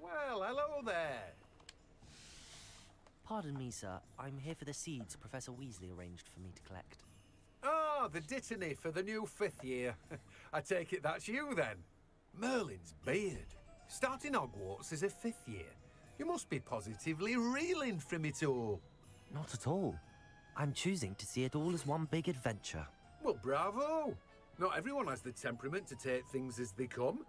S4: Well, hello there.
S3: Pardon me, sir. I'm here for the seeds Professor Weasley arranged for me to collect.
S4: Oh, the dittany for the new 5th year. I take it that's you then. Merlin's beard. Starting Hogwarts as a 5th year. You must be positively reeling from it all.
S3: Not at all. I'm choosing to see it all as one big adventure.
S4: Well, bravo. Not everyone has the temperament to take things as they come.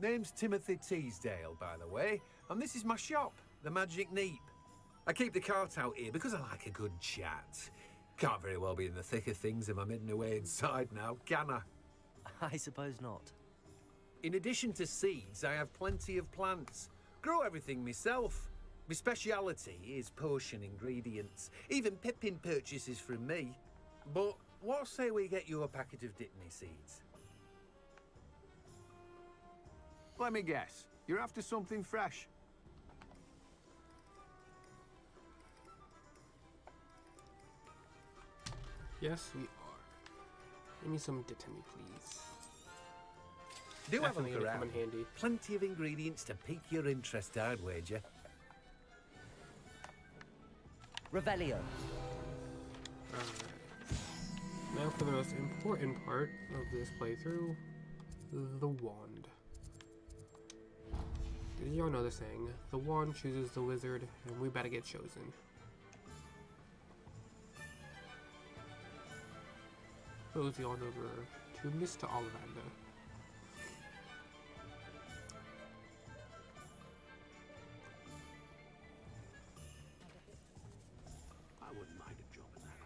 S4: Name's Timothy Teasdale, by the way, and this is my shop, the Magic Neep. I keep the cart out here because I like a good chat. Can't very well be in the thick of things if I'm hidden away inside now, can I?
S3: I suppose not.
S4: In addition to seeds, I have plenty of plants. Grow everything myself. My speciality is potion ingredients. Even Pippin purchases from me. But what say we get you a packet of Dittany seeds? Let me guess. You're after something fresh.
S1: Yes, we are. Give me some Dittany, please.
S4: Do have a
S1: Definitely
S4: look
S1: gonna come
S4: around.
S1: in handy.
S4: Plenty of ingredients to pique your interest, I'd wager.
S3: Revelio.
S1: Alright. Now for the most important part of this playthrough, the wand. Did y'all know the saying? The wand chooses the wizard, and we better get chosen. Throws you on over to Mr. Ollivander.
S7: I wouldn't mind a job in that.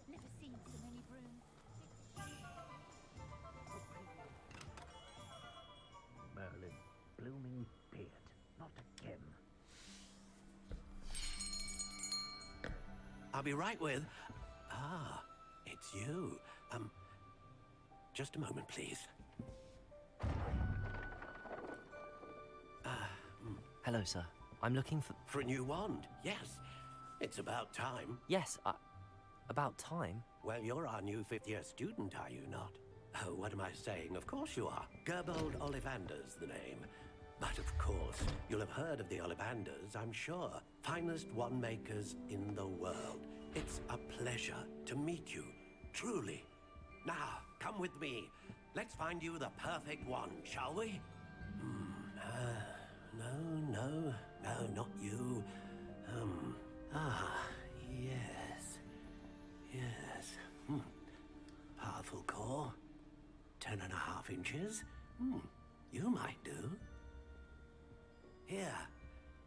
S14: Never seen so many brooms.
S10: Merlin, blooming beard, not again.
S7: I'll be right with... Ah, it's you. Just a moment, please.
S3: Hello, sir. I'm looking for...
S7: For a new wand, yes. It's about time.
S3: Yes, about time?
S7: Well, you're our new fifth-year student, are you not? Oh, what am I saying? Of course you are. Gerbold Ollivander's the name. But of course, you'll have heard of the Ollivanders, I'm sure. Finest wand makers in the world. It's a pleasure to meet you, truly. Now, come with me. Let's find you the perfect wand, shall we? No, not you. Yes. Powerful core. 10.5 inches. You might do. Here,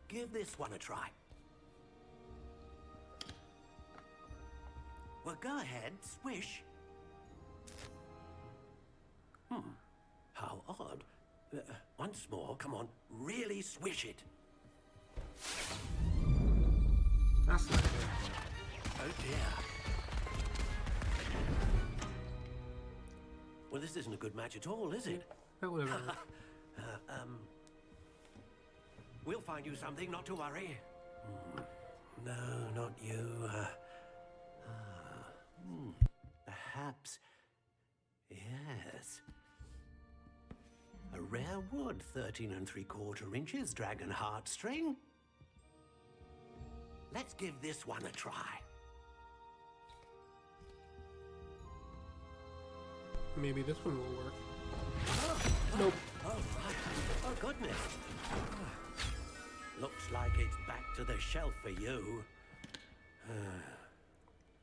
S7: give this one a try. Well, go ahead, swish. How odd. Once more, come on, really swish it.
S1: That's not good.
S7: Oh dear. Well, this isn't a good match at all, is it?
S1: Whatever.
S7: We'll find you something, not to worry. No, not you. Perhaps. Yes. A rare wood, 13 3/4 inches, dragon heartstring. Let's give this one a try.
S1: Maybe this one will work. Nope.
S7: Oh, right. Oh, goodness. Looks like it's back to the shelf for you.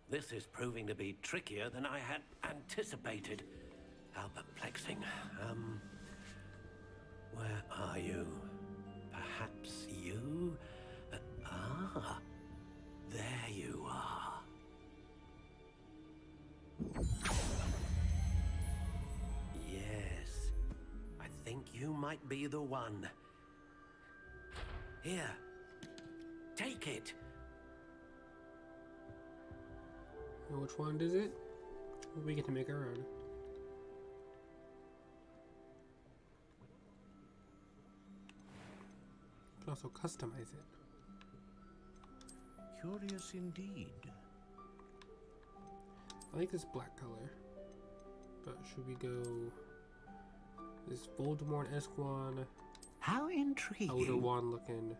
S7: This is proving to be trickier than I had anticipated. How perplexing. Where are you? Perhaps you? There you are. Yes, I think you might be the one. Here, take it.
S1: Which wand is it? We get to make our own. We can also customize it.
S7: Curious indeed.
S1: I like this black color. But should we go this Voldemort-esque one?
S10: How intriguing.
S1: Elder wand looking.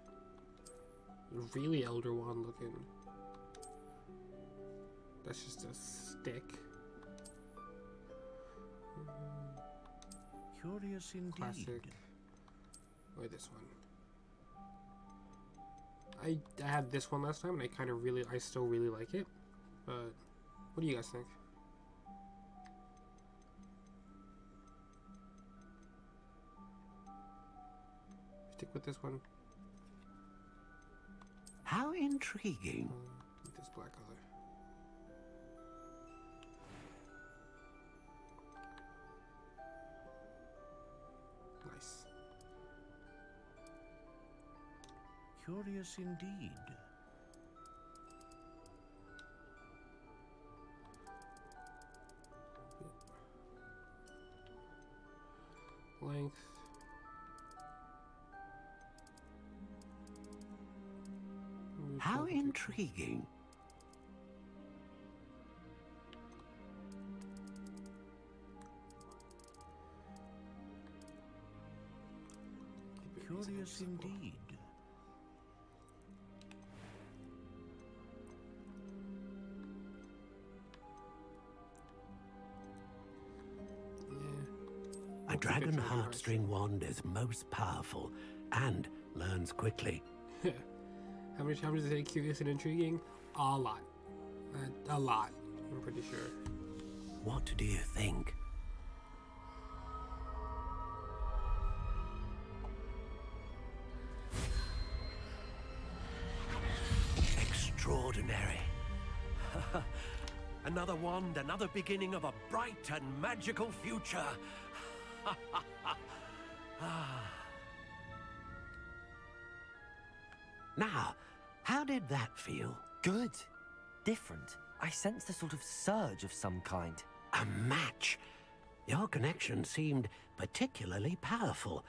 S1: Really Elder wand looking. That's just a stick.
S7: Curious indeed.
S1: Classic. Or this one. I had this one last time and I still really like it. But what do you guys think? stick with this one.
S7: How intriguing.
S1: With this black color. Nice.
S7: Curious indeed.
S1: Length.
S7: How intriguing. Curious indeed. A dragon heartstring wand is most powerful and learns quickly.
S1: How many times does it say curious and intriguing? A lot. A lot, I'm pretty sure.
S7: What do you think? Extraordinary. Another wand, another beginning of a bright and magical future. Now, how did that feel?
S3: Good. Different. I sensed a sort of surge of some kind.
S7: A match. Your connection seemed particularly powerful.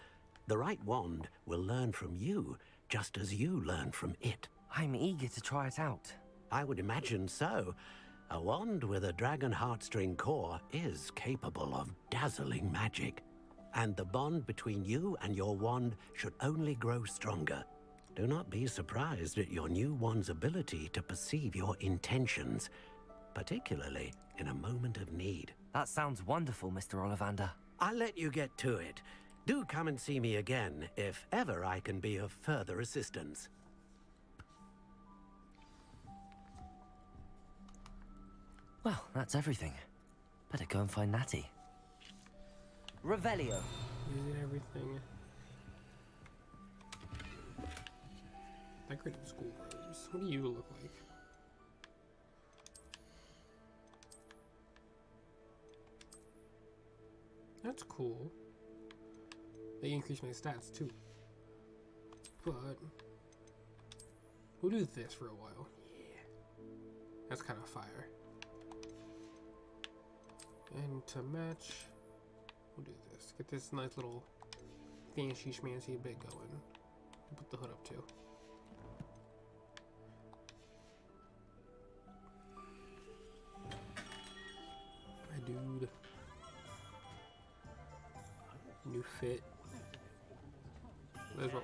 S7: The right wand will learn from you, just as you learn from it.
S3: I'm eager to try it out.
S7: I would imagine so. A wand with a dragon heartstring core is capable of dazzling magic. And the bond between you and your wand should only grow stronger. Do not be surprised at your new wand's ability to perceive your intentions, particularly in a moment of need.
S3: That sounds wonderful, Mr. Ollivander.
S7: I'll let you get to it. Do come and see me again if ever I can be of further assistance.
S3: Well, that's everything. Better go and find Natty. Revelio.
S1: Using everything. Decorative school robes. What do you look like? That's cool. They increase my stats too. But we'll do this for a while. Yeah. That's kind of fire. And to match, we'll do this. Get this nice little fancy schmancy bit going. Put the hood up too. My dude. New fit. Let's roll.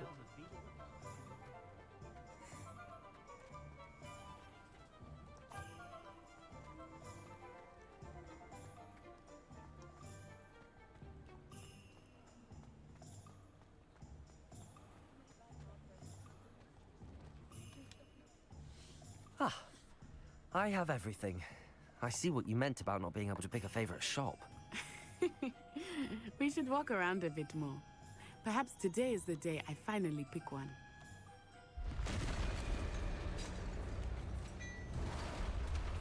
S3: Ah, I have everything. I see what you meant about not being able to pick a favorite shop.
S16: We should walk around a bit more. Perhaps today is the day I finally pick one.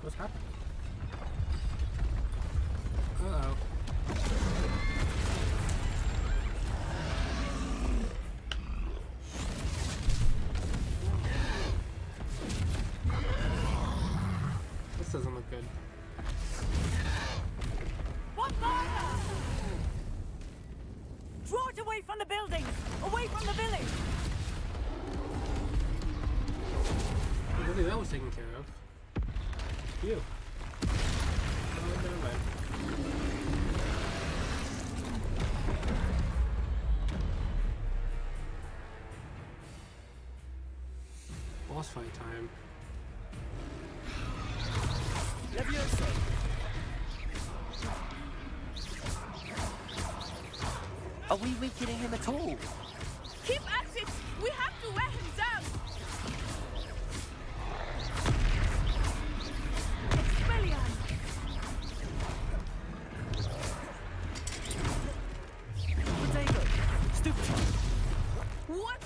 S1: What's happening? Uh-oh. This doesn't look good.
S19: What fire? Draw it away from the buildings! Away from the village!
S1: I think that was taken care of. You. Oh, never mind. Boss fight time.
S3: Are we weakening him at all?
S8: Keep at it! We have to wear him down! Expelliarm!
S3: Potato! Stupid!
S8: What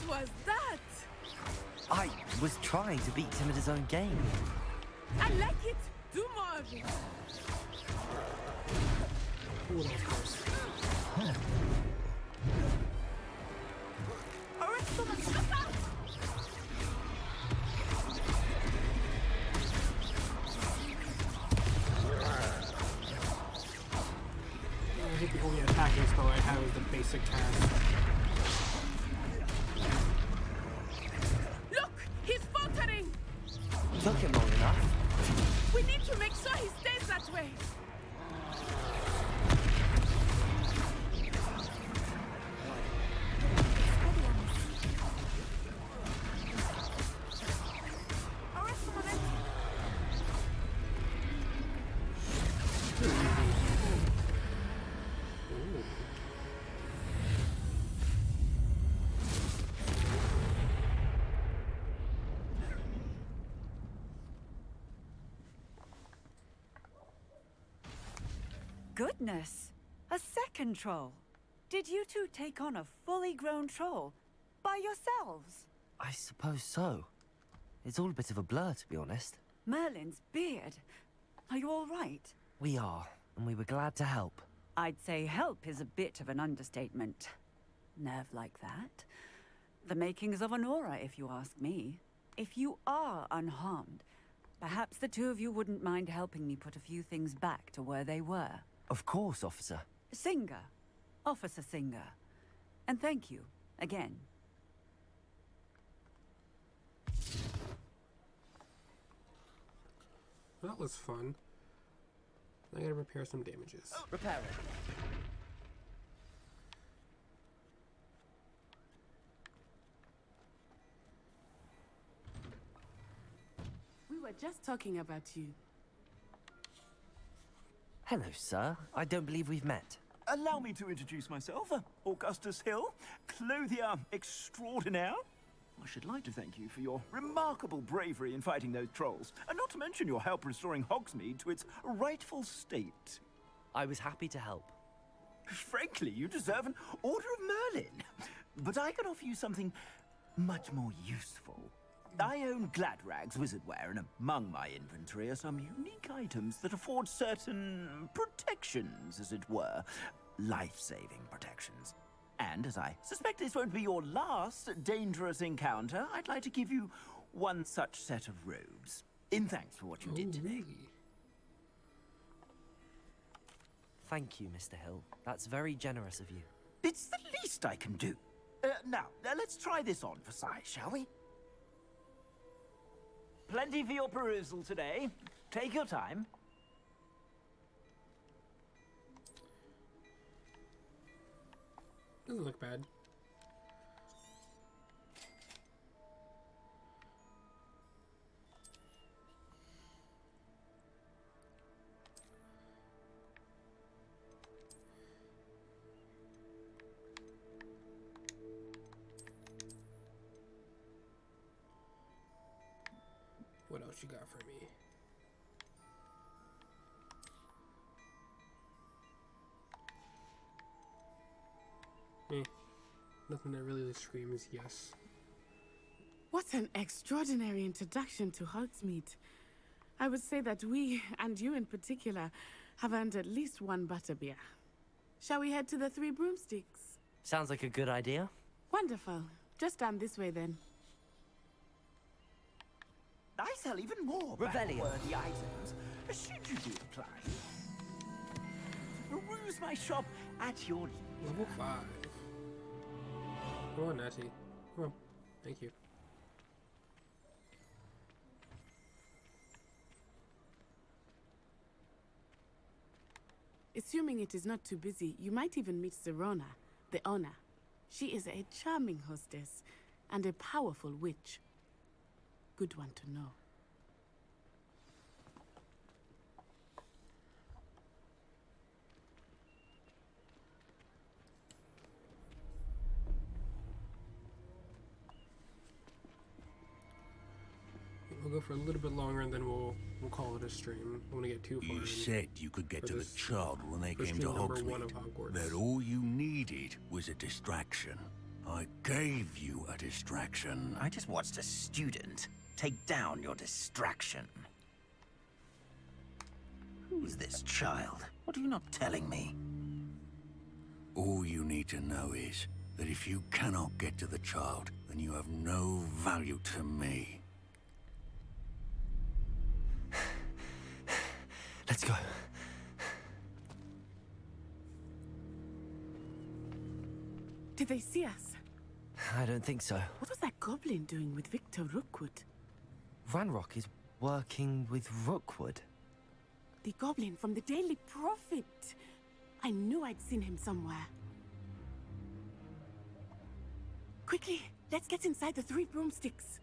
S3: I was trying to beat him at his own game.
S8: I like it. Do more of it.
S1: Ooh, that was close. I think the only attacking spell I have is the basic task.
S8: Look, he's faltering.
S3: Took him long enough.
S8: We need to make sure he stays that way.
S13: Goodness! A second troll! Did you two take on a fully grown troll? By yourselves?
S3: I suppose so. It's all a bit of a blur, to be honest.
S13: Merlin's beard. Are you all right?
S3: We are, and we were glad to help.
S13: I'd say help is a bit of an understatement. Nerve like that. The makings of an aura, if you ask me. If you are unharmed, perhaps the two of you wouldn't mind helping me put a few things back to where they were.
S3: Of course, officer.
S13: Singer. Officer Singer. And thank you, again.
S1: That was fun. I gotta repair some damages.
S3: Repair it.
S16: We were just talking about you.
S3: Hello, sir. I don't believe we've met.
S22: Allow me to introduce myself, Augustus Hill, clothier extraordinaire. I should like to thank you for your remarkable bravery in fighting those trolls, and not to mention your help restoring Hogsmeade to its rightful state.
S3: I was happy to help.
S22: Frankly, you deserve an Order of Merlin. But I can offer you something much more useful. I own Gladrag's wizardware, and among my inventory are some unique items that afford certain protections, as it were. Life-saving protections. And as I suspect this won't be your last dangerous encounter, I'd like to give you one such set of robes. In thanks for what you did today.
S3: Thank you, Mr. Hill. That's very generous of you.
S22: It's the least I can do. Now, let's try this on for size, shall we? Plenty for your perusal today. Take your time.
S1: Doesn't look bad. What else you got for me? Nothing that really screams yes.
S16: What an extraordinary introduction to Hogsmeade. I would say that we, and you in particular, have earned at least one butterbeer. Shall we head to the Three Broomsticks?
S3: Sounds like a good idea.
S16: Wonderful. Just down this way then.
S22: I sell even more worthy items, should you be inclined. Peruse my shop at your
S1: level 5. Come on, Natty. Come on. Thank you.
S16: Assuming it is not too busy, you might even meet Serona, the owner. She is a charming hostess and a powerful witch. Good one to know.
S1: We'll go for a little bit longer and then we'll call it a stream. I want to get too far.
S2: You said you could get to the child when they
S1: for
S2: came to
S1: stream number 1 of
S2: Hogsmeade.
S1: Hogwarts.
S2: That all you needed was a distraction.
S12: I gave you a distraction.
S10: I just watched a student take down your distraction. Who's this child? What are you not telling me?
S12: All you need to know is that if you cannot get to the child, then you have no value to me.
S3: Let's go.
S16: Did they see us?
S3: I don't think so.
S16: What was that goblin doing with Victor Rookwood?
S3: Ranrock is working with Rookwood.
S16: The goblin from the Daily Prophet. I knew I'd seen him somewhere. Quickly, let's get inside the 3 broomsticks.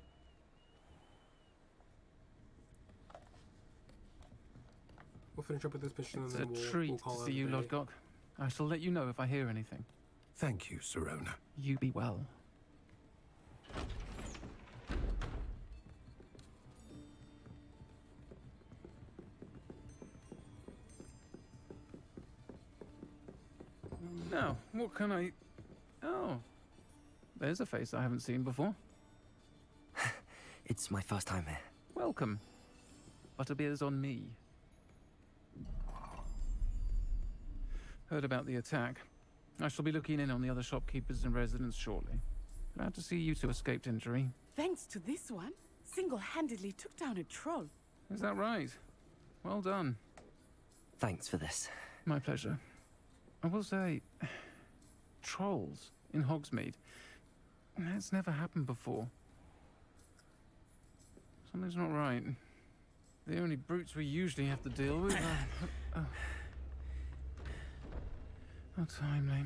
S1: We'll finish up with this mission
S15: It's
S1: and
S15: a
S1: then we'll
S15: treat
S1: call
S15: to
S1: it
S15: see
S1: a
S15: you,
S1: day.
S15: Lodgok. I shall let you know if I hear anything.
S4: Thank you, Serona.
S15: You be well. Now, what can I... Oh, there's a face I haven't seen before.
S3: It's my first time here.
S15: Welcome. Butterbeer's on me. Heard about the attack. I shall be looking in on the other shopkeepers and residents shortly. Glad to see you two escaped injury.
S16: Thanks to this one, single-handedly took down a troll.
S15: Is that right? Well done.
S3: Thanks for this.
S15: My pleasure. I will say, trolls in Hogsmeade. That's never happened before. Something's not right. The only brutes we usually have to deal with are... How timely.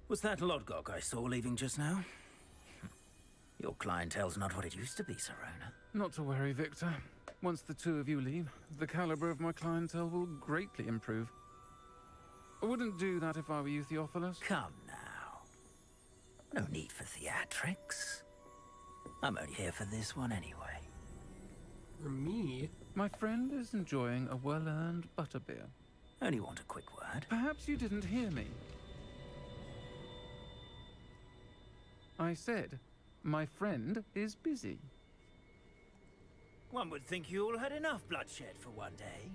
S10: Was that Lodgok I saw leaving just now? Your clientele's not what it used to be, Serona.
S15: Not to worry, Victor. Once the two of you leave, the caliber of my clientele will greatly improve. I wouldn't do that if I were you, Theophilus.
S10: Come now. No need for theatrics. I'm only here for this one anyway.
S1: For me?
S15: My friend is enjoying a well-earned butterbeer.
S10: Only want a quick word.
S15: Perhaps you didn't hear me. I said, my friend is busy.
S10: One would think you all had enough bloodshed for one day.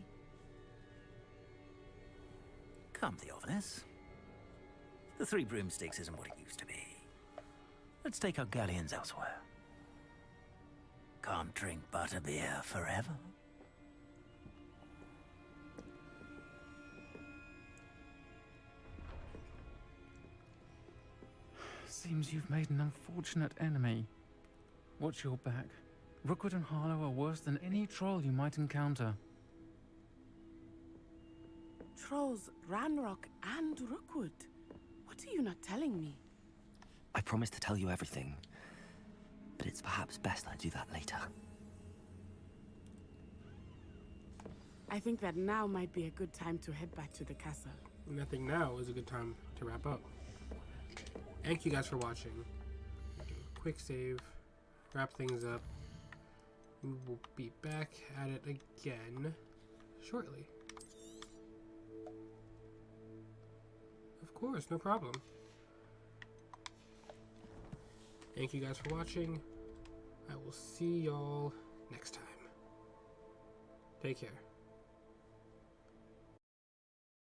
S10: Come, Theophilus. The 3 broomsticks isn't what it used to be. Let's take our galleons elsewhere. Can't drink butterbeer forever.
S15: Seems you've made an unfortunate enemy. Watch your back. Rookwood and Harlow are worse than any troll you might encounter.
S16: Trolls, Ranrock, and Rookwood. What are you not telling me?
S3: I promise to tell you everything, but it's perhaps best I do that later.
S16: I think that now might be a good time to head back to the castle.
S1: And I think now is a good time to wrap up. Thank you guys for watching. Quick save, wrap things up. We will be back at it again shortly. Of course, no problem. Thank you guys for watching. I will see y'all next time. Take care.